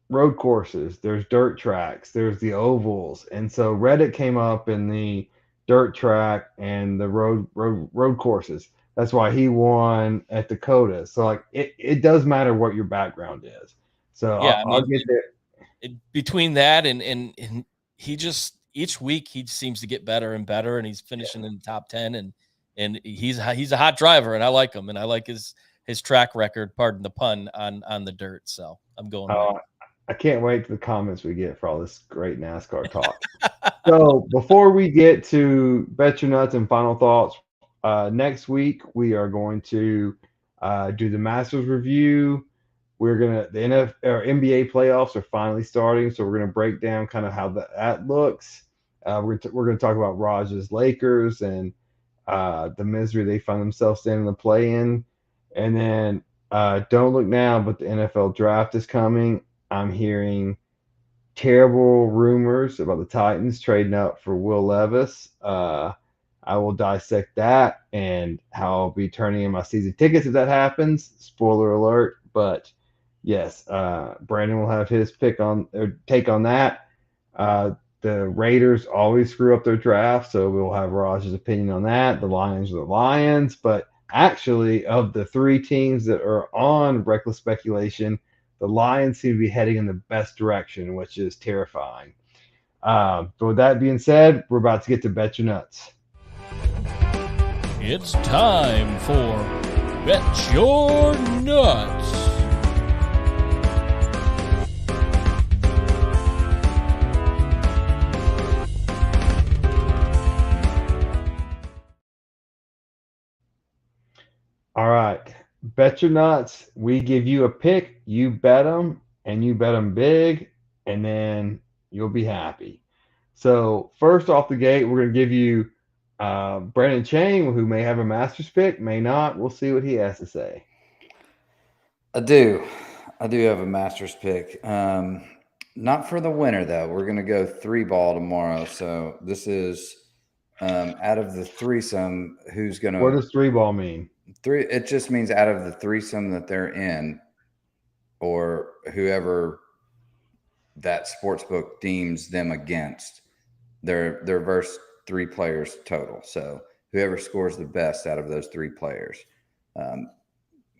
road courses, there's dirt tracks, there's the ovals, and so Reddick came up in the dirt track and the road courses. That's why he won at Dakota. So like it does matter what your background is. So yeah, I'll get there. Between that and he just, each week he seems to get better and better, and he's finishing in the top 10, and he's a hot driver, and I like him, and I like his track record, pardon the pun, on the dirt. So I'm going with it. I can't wait for the comments we get for all this great NASCAR talk. So before we get to Bet Your Nuts and final thoughts, next week we are going to do the Masters review. We're gonna NBA playoffs are finally starting, so we're gonna break down kind of how that looks. We're gonna talk about Raj's Lakers and the misery they find themselves in the play-in, and then don't look now, but the NFL draft is coming. I'm hearing terrible rumors about the Titans trading up for Will Levis. I will dissect that and how I'll be turning in my season tickets if that happens. Spoiler alert. But yes, Brandon will have his take on that. The Raiders always screw up their draft, so we'll have Raj's opinion on that. The Lions are the Lions. But actually, of the 3 teams that are on Reckless Speculation, the Lions seem to be heading in the best direction, which is terrifying. But with that being said, we're about to get to Bet Your Nuts. It's time for Bet Your Nuts. All right. Bet Your Nuts. We give you a pick, you bet them, and you bet them big, and then you'll be happy. So first off the gate, we're going to give you Brandon Chang, who may have a Masters pick, may not. We'll see what he has to say. I do have a Masters pick. Not for the winner, though. We're going to go 3-ball tomorrow. So this is out of the threesome, who's going to... What does 3-ball mean? It just means out of the threesome that they're in, or whoever that sports book deems them against, they're versus 3 players total. So whoever scores the best out of those 3 players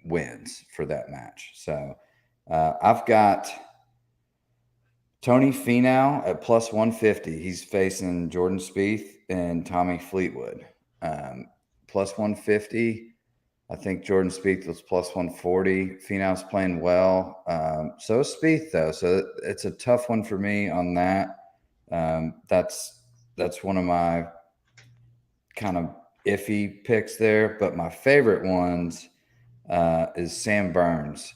wins for that match. So I've got Tony Finau at plus 150. He's facing Jordan Spieth and Tommy Fleetwood. Plus 150. I think Jordan Spieth was plus 140. Finau's playing well. So is Spieth, though. So it's a tough one for me on that. That's one of my kind of iffy picks there. But my favorite ones is Sam Burns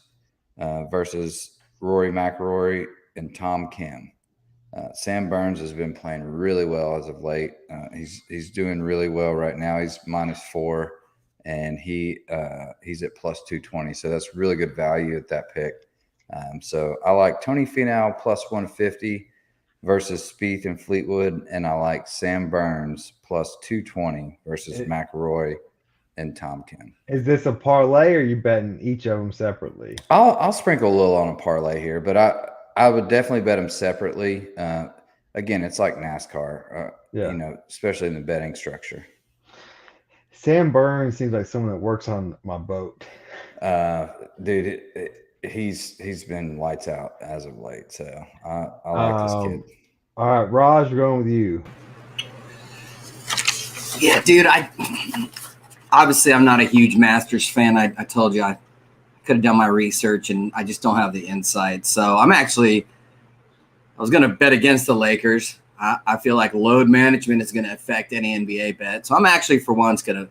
versus Rory McIlroy and Tom Kim. Sam Burns has been playing really well as of late. He's doing really well right now. He's -4, and he's at +220. So that's really good value at that pick. So I like Tony Finau +150 versus Spieth and Fleetwood, and I like Sam Burns +220 versus McIlroy and Tom Kim. Is this a parlay, or are you betting each of them separately? I'll sprinkle a little on a parlay here, but I would definitely bet them separately. Again, it's like NASCAR, especially in the betting structure. Sam Burns seems like someone that works on my boat. Dude, he's been lights out as of late, so I like this kid. All right, Raj, we're going with you. Yeah, dude, obviously I'm not a huge Masters fan. I told you I could have done my research, and I just don't have the insight. So I was going to bet against the Lakers. I feel like load management is going to affect any NBA bet. So I'm actually, for once, going to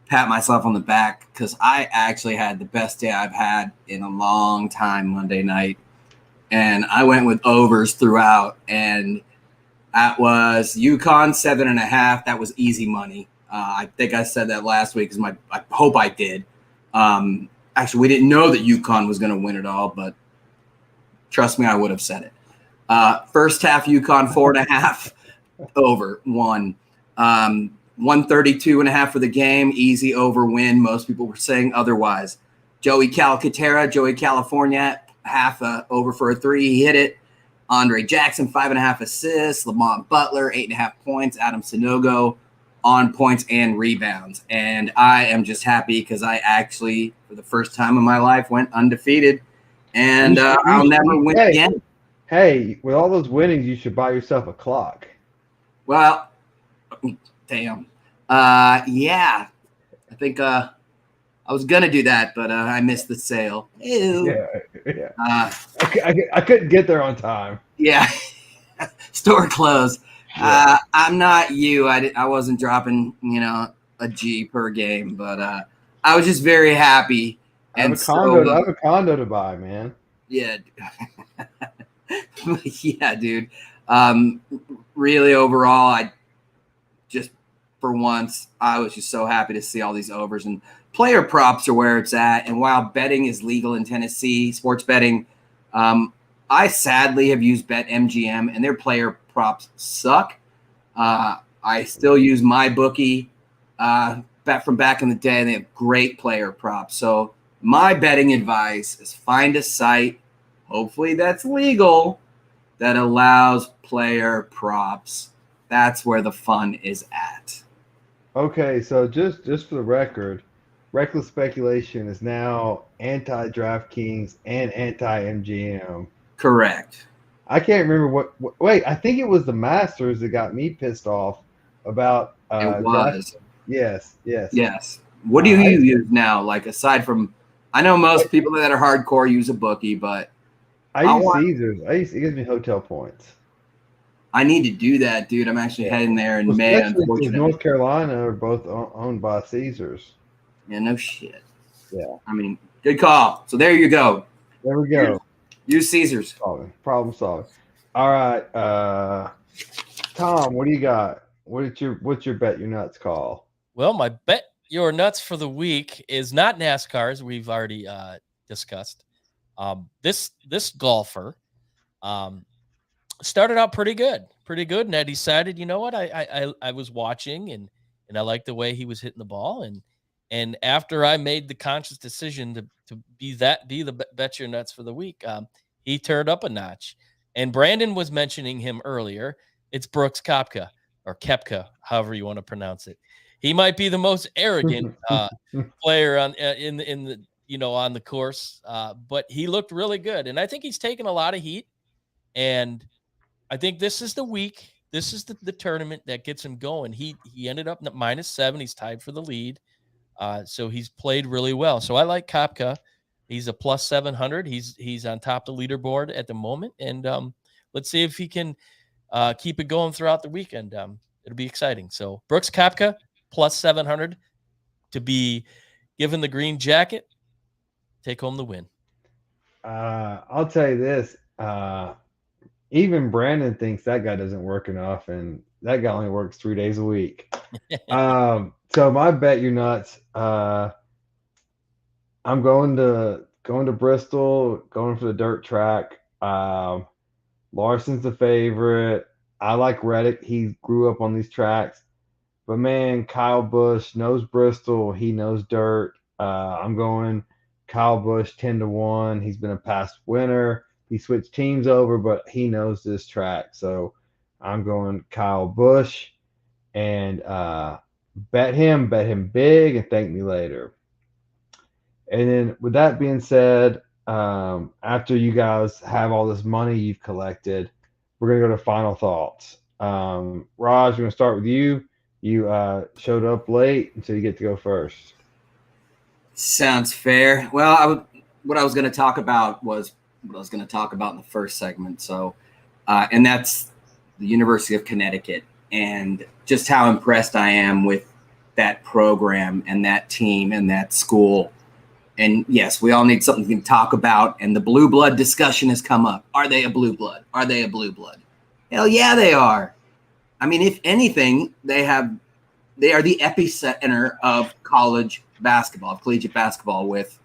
pat myself on the back because I actually had the best day I've had in a long time Monday night. And I went with overs throughout, and that was UConn 7.5. That was easy money. I think I said that last week. I hope I did. Actually, we didn't know that UConn was going to win it all, but trust me, I would have said it. First half, UConn 4.5 over 1. 132.5 for the game. Easy over win. Most people were saying otherwise. Joey California, half over for a 3. He hit it. Andre Jackson, 5.5 assists. Lamont Butler, 8.5 points. Adam Sanogo on points and rebounds. And I am just happy because I actually, for the first time in my life, went undefeated. And I'll never win again. Hey, with all those winnings, you should buy yourself a clock. Well, damn. Yeah. I think I was going to do that, but I missed the sale. Ew. Yeah. I couldn't get there on time. Yeah. Store closed. Yeah. I'm not you. I wasn't dropping, a G per game, but I was just very happy. I have a condo to buy, man. Yeah. Yeah, dude. Really, overall, for once, I was just so happy to see all these overs, and player props are where it's at. And while betting is legal in Tennessee, sports betting, I sadly have used BetMGM, and their player props suck. I still use MyBookie back from back in the day, and they have great player props. So my betting advice is find a site, hopefully that's legal, that allows player props. That's where the fun is at. Okay, so just for the record, Reckless Speculation is now anti-DraftKings and anti-MGM. Correct. I can't remember wait, I think it was the Masters that got me pissed off about it was. Yes. What do you use now? Like, aside from, I know most people that are hardcore use a bookie, but I use Caesars. It gives me hotel points. I need to do that, dude. I'm actually heading there in May. Unfortunately, North Carolina are both owned by Caesars. Yeah, no shit. Yeah. I mean, good call. So there you go. There we go. Use Caesars. Problem solved. All right, Tom, what do you got? What's your bet your nuts call? Well, my bet your nuts for the week is not NASCAR, as we've already discussed. This golfer started out pretty good, and I decided, you know what, I was watching and I liked the way he was hitting the ball, and after I made the conscious decision to be the bet your nuts for the week, he turned up a notch. And Brandon was mentioning him earlier. It's Brooks Koepka, or Koepka, however you want to pronounce it. He might be the most arrogant player on the course, but he looked really good, and I think he's taken a lot of heat. And I think this is the week. This is the tournament that gets him going. He ended up at -7. He's tied for the lead. So he's played really well. So I like Koepka. He's a +700. He's on top of the leaderboard at the moment. And let's see if he can keep it going throughout the weekend. It'll be exciting. So Brooks Koepka, +700 to be given the green jacket. Take home the win. I'll tell you this. even Brandon thinks that guy doesn't work enough, and that guy only works 3 days a week. So my bet you're nuts. I'm going to Bristol, going for the dirt track. Larson's the favorite. I like Reddick. He grew up on these tracks. But man, Kyle Busch knows Bristol. He knows dirt. I'm going Kyle Busch 10-1. He's been a past winner. He switched teams over, but he knows this track. So I'm going Kyle Busch and bet him big, and thank me later. And then with that being said, after you guys have all this money you've collected, we're going to go to final thoughts. Raj, we're going to start with you. You showed up late, so you get to go first. Sounds fair. Well, what I was going to talk about was what I was going to talk about in the first segment. So, and that's the University of Connecticut and just how impressed I am with that program and that team and that school. And yes, we all need something to talk about. And the blue blood discussion has come up. Are they a blue blood? Are they a blue blood? Hell yeah, they are. I mean, if anything, they are the epicenter of college basketball, of collegiate basketball, with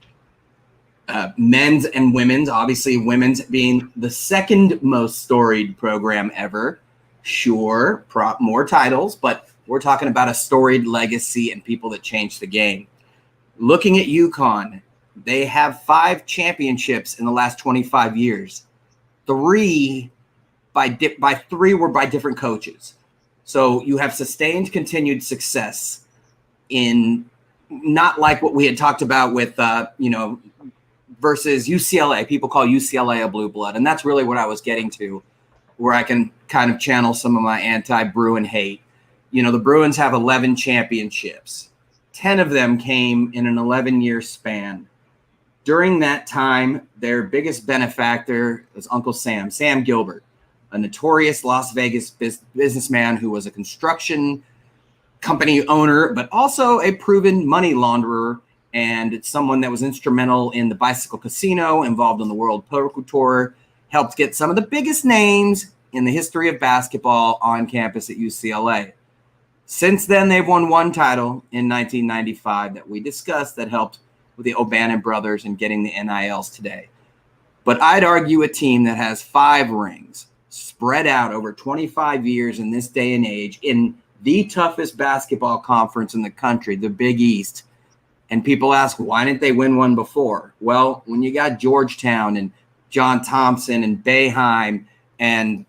men's and women's. Obviously, women's being the second most storied program ever. Sure, more titles, but we're talking about a storied legacy and people that changed the game. Looking at UConn, they have 5 championships in the last 25 years. 3 were by different coaches. So you have sustained continued success in not like what we had talked about with, versus UCLA. People call UCLA a blue blood. And that's really what I was getting to, where I can kind of channel some of my anti-Bruin hate. The Bruins have 11 championships. 10 of them came in an 11-year span. During that time, their biggest benefactor was Uncle Sam Gilbert, a notorious Las Vegas businessman who was a construction company owner, but also a proven money launderer, and someone that was instrumental in the bicycle casino, involved in the World Poker Tour, helped get some of the biggest names in the history of basketball on campus at UCLA. Since then, they've won 1 title in 1995 that we discussed that helped with the O'Bannon brothers and getting the NILs today. But I'd argue a team that has 5 rings spread out over 25 years in this day and age in the toughest basketball conference in the country, the Big East. And people ask, why didn't they win one before? Well, when you got Georgetown and John Thompson and Boeheim and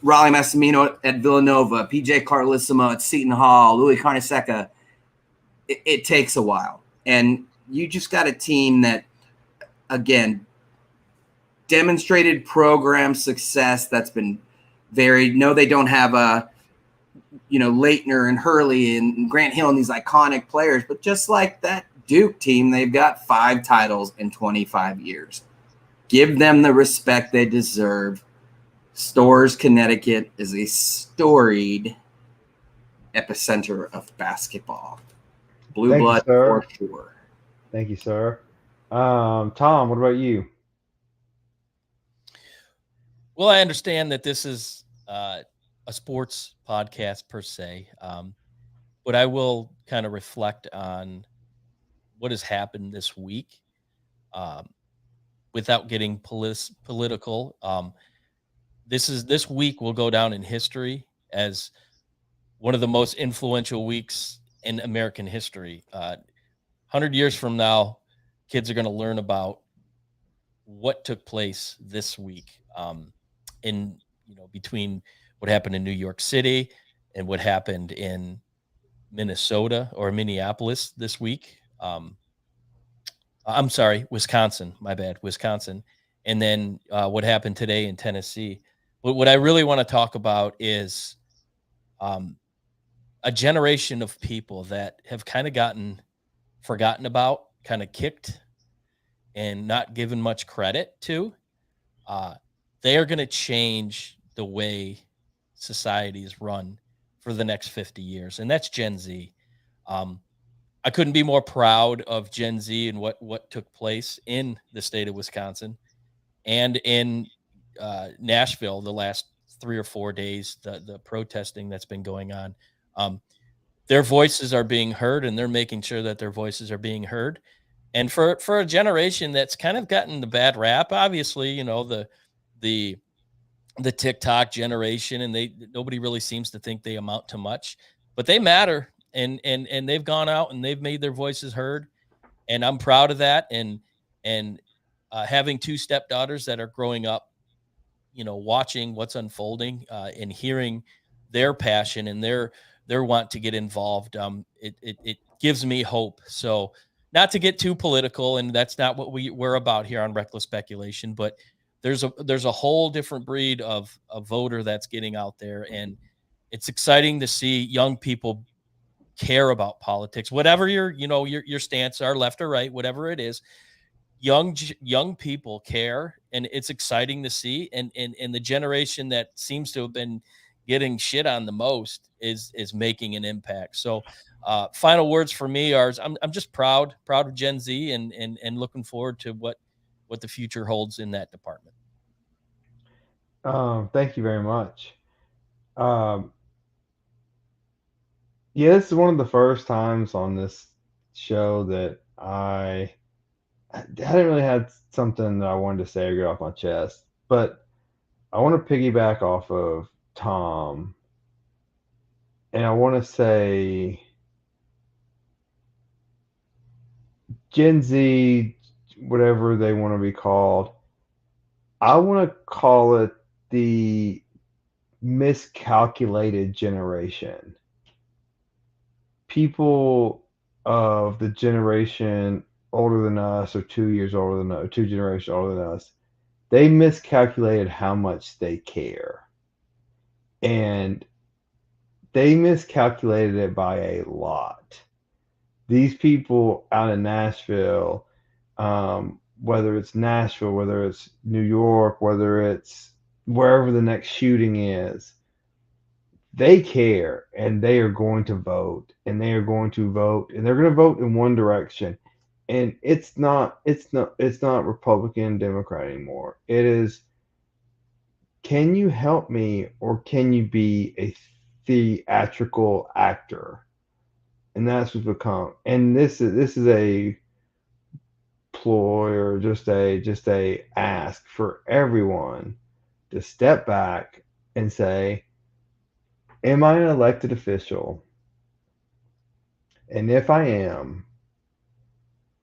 Raleigh Massimino at Villanova, PJ Carlissimo at Seton Hall, Louis Carnesecca, it takes a while. And you just got a team that, again, demonstrated program success that's been varied. No, they don't have Leitner and Hurley and Grant Hill and these iconic players, but just like that Duke team, they've got 5 titles in 25 years. Give them the respect they deserve. Storrs, Connecticut is a storied epicenter of basketball. Blue blood for sure. Thank you, sir. Tom, what about you? Well, I understand that this is a sports podcast per se, but I will kind of reflect on what has happened this week without getting political. This week will go down in history as one of the most influential weeks in American history. 100 years from now, kids are going to learn about what took place this week between what happened in New York City and what happened in Minnesota or Minneapolis this week. I'm sorry, Wisconsin. My bad, Wisconsin. And then what happened today in Tennessee. But what I really want to talk about is a generation of people that have kind of gotten forgotten about, kind of kicked and not given much credit to. They are going to change the way society is run for the next 50 years. And that's Gen Z. I couldn't be more proud of Gen Z and what took place in the state of Wisconsin and in Nashville the last 3 or 4 days, the protesting that's been going on. Their voices are being heard, and they're making sure that their voices are being heard. And for a generation that's kind of gotten the bad rap, obviously, the TikTok generation, and nobody really seems to think they amount to much, but they matter, and they've gone out and they've made their voices heard, and I'm proud of that. And having 2 stepdaughters that are growing up, watching what's unfolding, and hearing their passion and their want to get involved, it gives me hope. So, not to get too political, and that's not what we're about here on Reckless Speculation, but there's a whole different breed of voter that's getting out there, and it's exciting to see young people care about politics, whatever your stance are, left or right, whatever it is. Young people care, and it's exciting to see. And the generation that seems to have been getting shit on the most is making an impact. So, final words for me are I'm just proud of Gen Z, and looking forward to what the future holds in that department. Thank you very much. This is one of the first times on this show that I hadn't really had something that I wanted to say or get off my chest, but I want to piggyback off of Tom, and I want to say Gen Z, whatever they want to be called, I want to call it the miscalculated generation. People of the generation older than us, or 2 years older than us, or 2 generations older than us, they miscalculated how much they care. And they miscalculated it by a lot. These people out in Nashville, whether it's Nashville, whether it's New York, whether it's wherever the next shooting is, they care, and they are going to vote, and they are going to vote, and they're going to vote in one direction. And it's not Republican, Democrat anymore. It is, can you help me, or can you be a theatrical actor? And that's what's become. And this is a ploy, or just a ask for everyone to step back and say, am I an elected official? And if I am,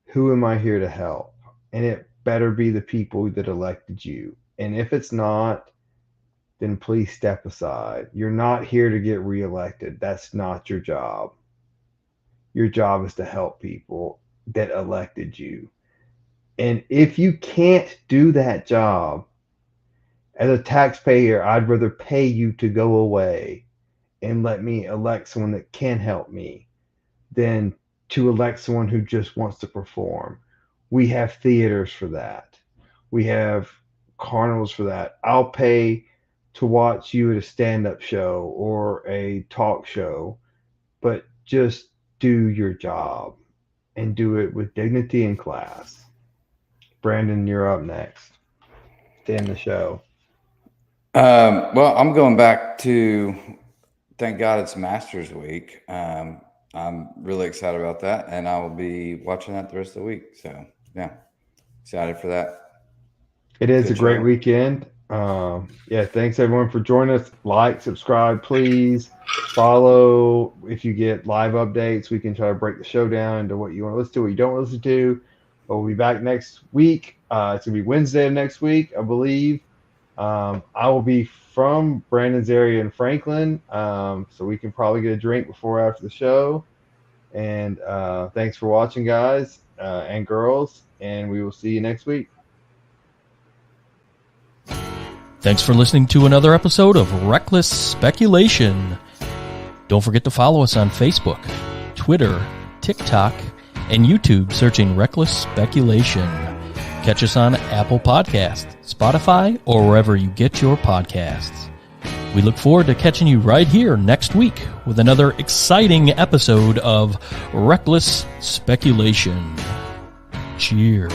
who am I here to help? And it better be the people that elected you. And if it's not, then please step aside. You're not here to get reelected. That's not your job. Your job is to help people that elected you. And if you can't do that job, as a taxpayer, I'd rather pay you to go away and let me elect someone that can help me than to elect someone who just wants to perform. We have theaters for that. We have carnivals for that. I'll pay to watch you at a stand-up show or a talk show, but just do your job and do it with dignity and class. Brandon, you're up next to end the show. Well, I'm going back to, thank God it's Masters Week. I'm really excited about that, and I will be watching that the rest of the week. So, yeah, excited for that. It is a great weekend. Thanks everyone for joining us. Like, subscribe, please. Follow. If you get live updates, we can try to break the show down into what you want to listen to, what you don't listen to. But we'll be back next week. It's going to be Wednesday of next week, I believe. I will be from Brandon's area in Franklin, so we can probably get a drink before or after the show. And thanks for watching, guys and girls, and we will see you next week. Thanks for listening to another episode of Reckless Speculation. Don't forget to follow us on Facebook, Twitter, TikTok, and YouTube, searching Reckless Speculation. Catch us on Apple Podcasts, Spotify, or wherever you get your podcasts. We look forward to catching you right here next week with another exciting episode of Reckless Speculation. Cheers.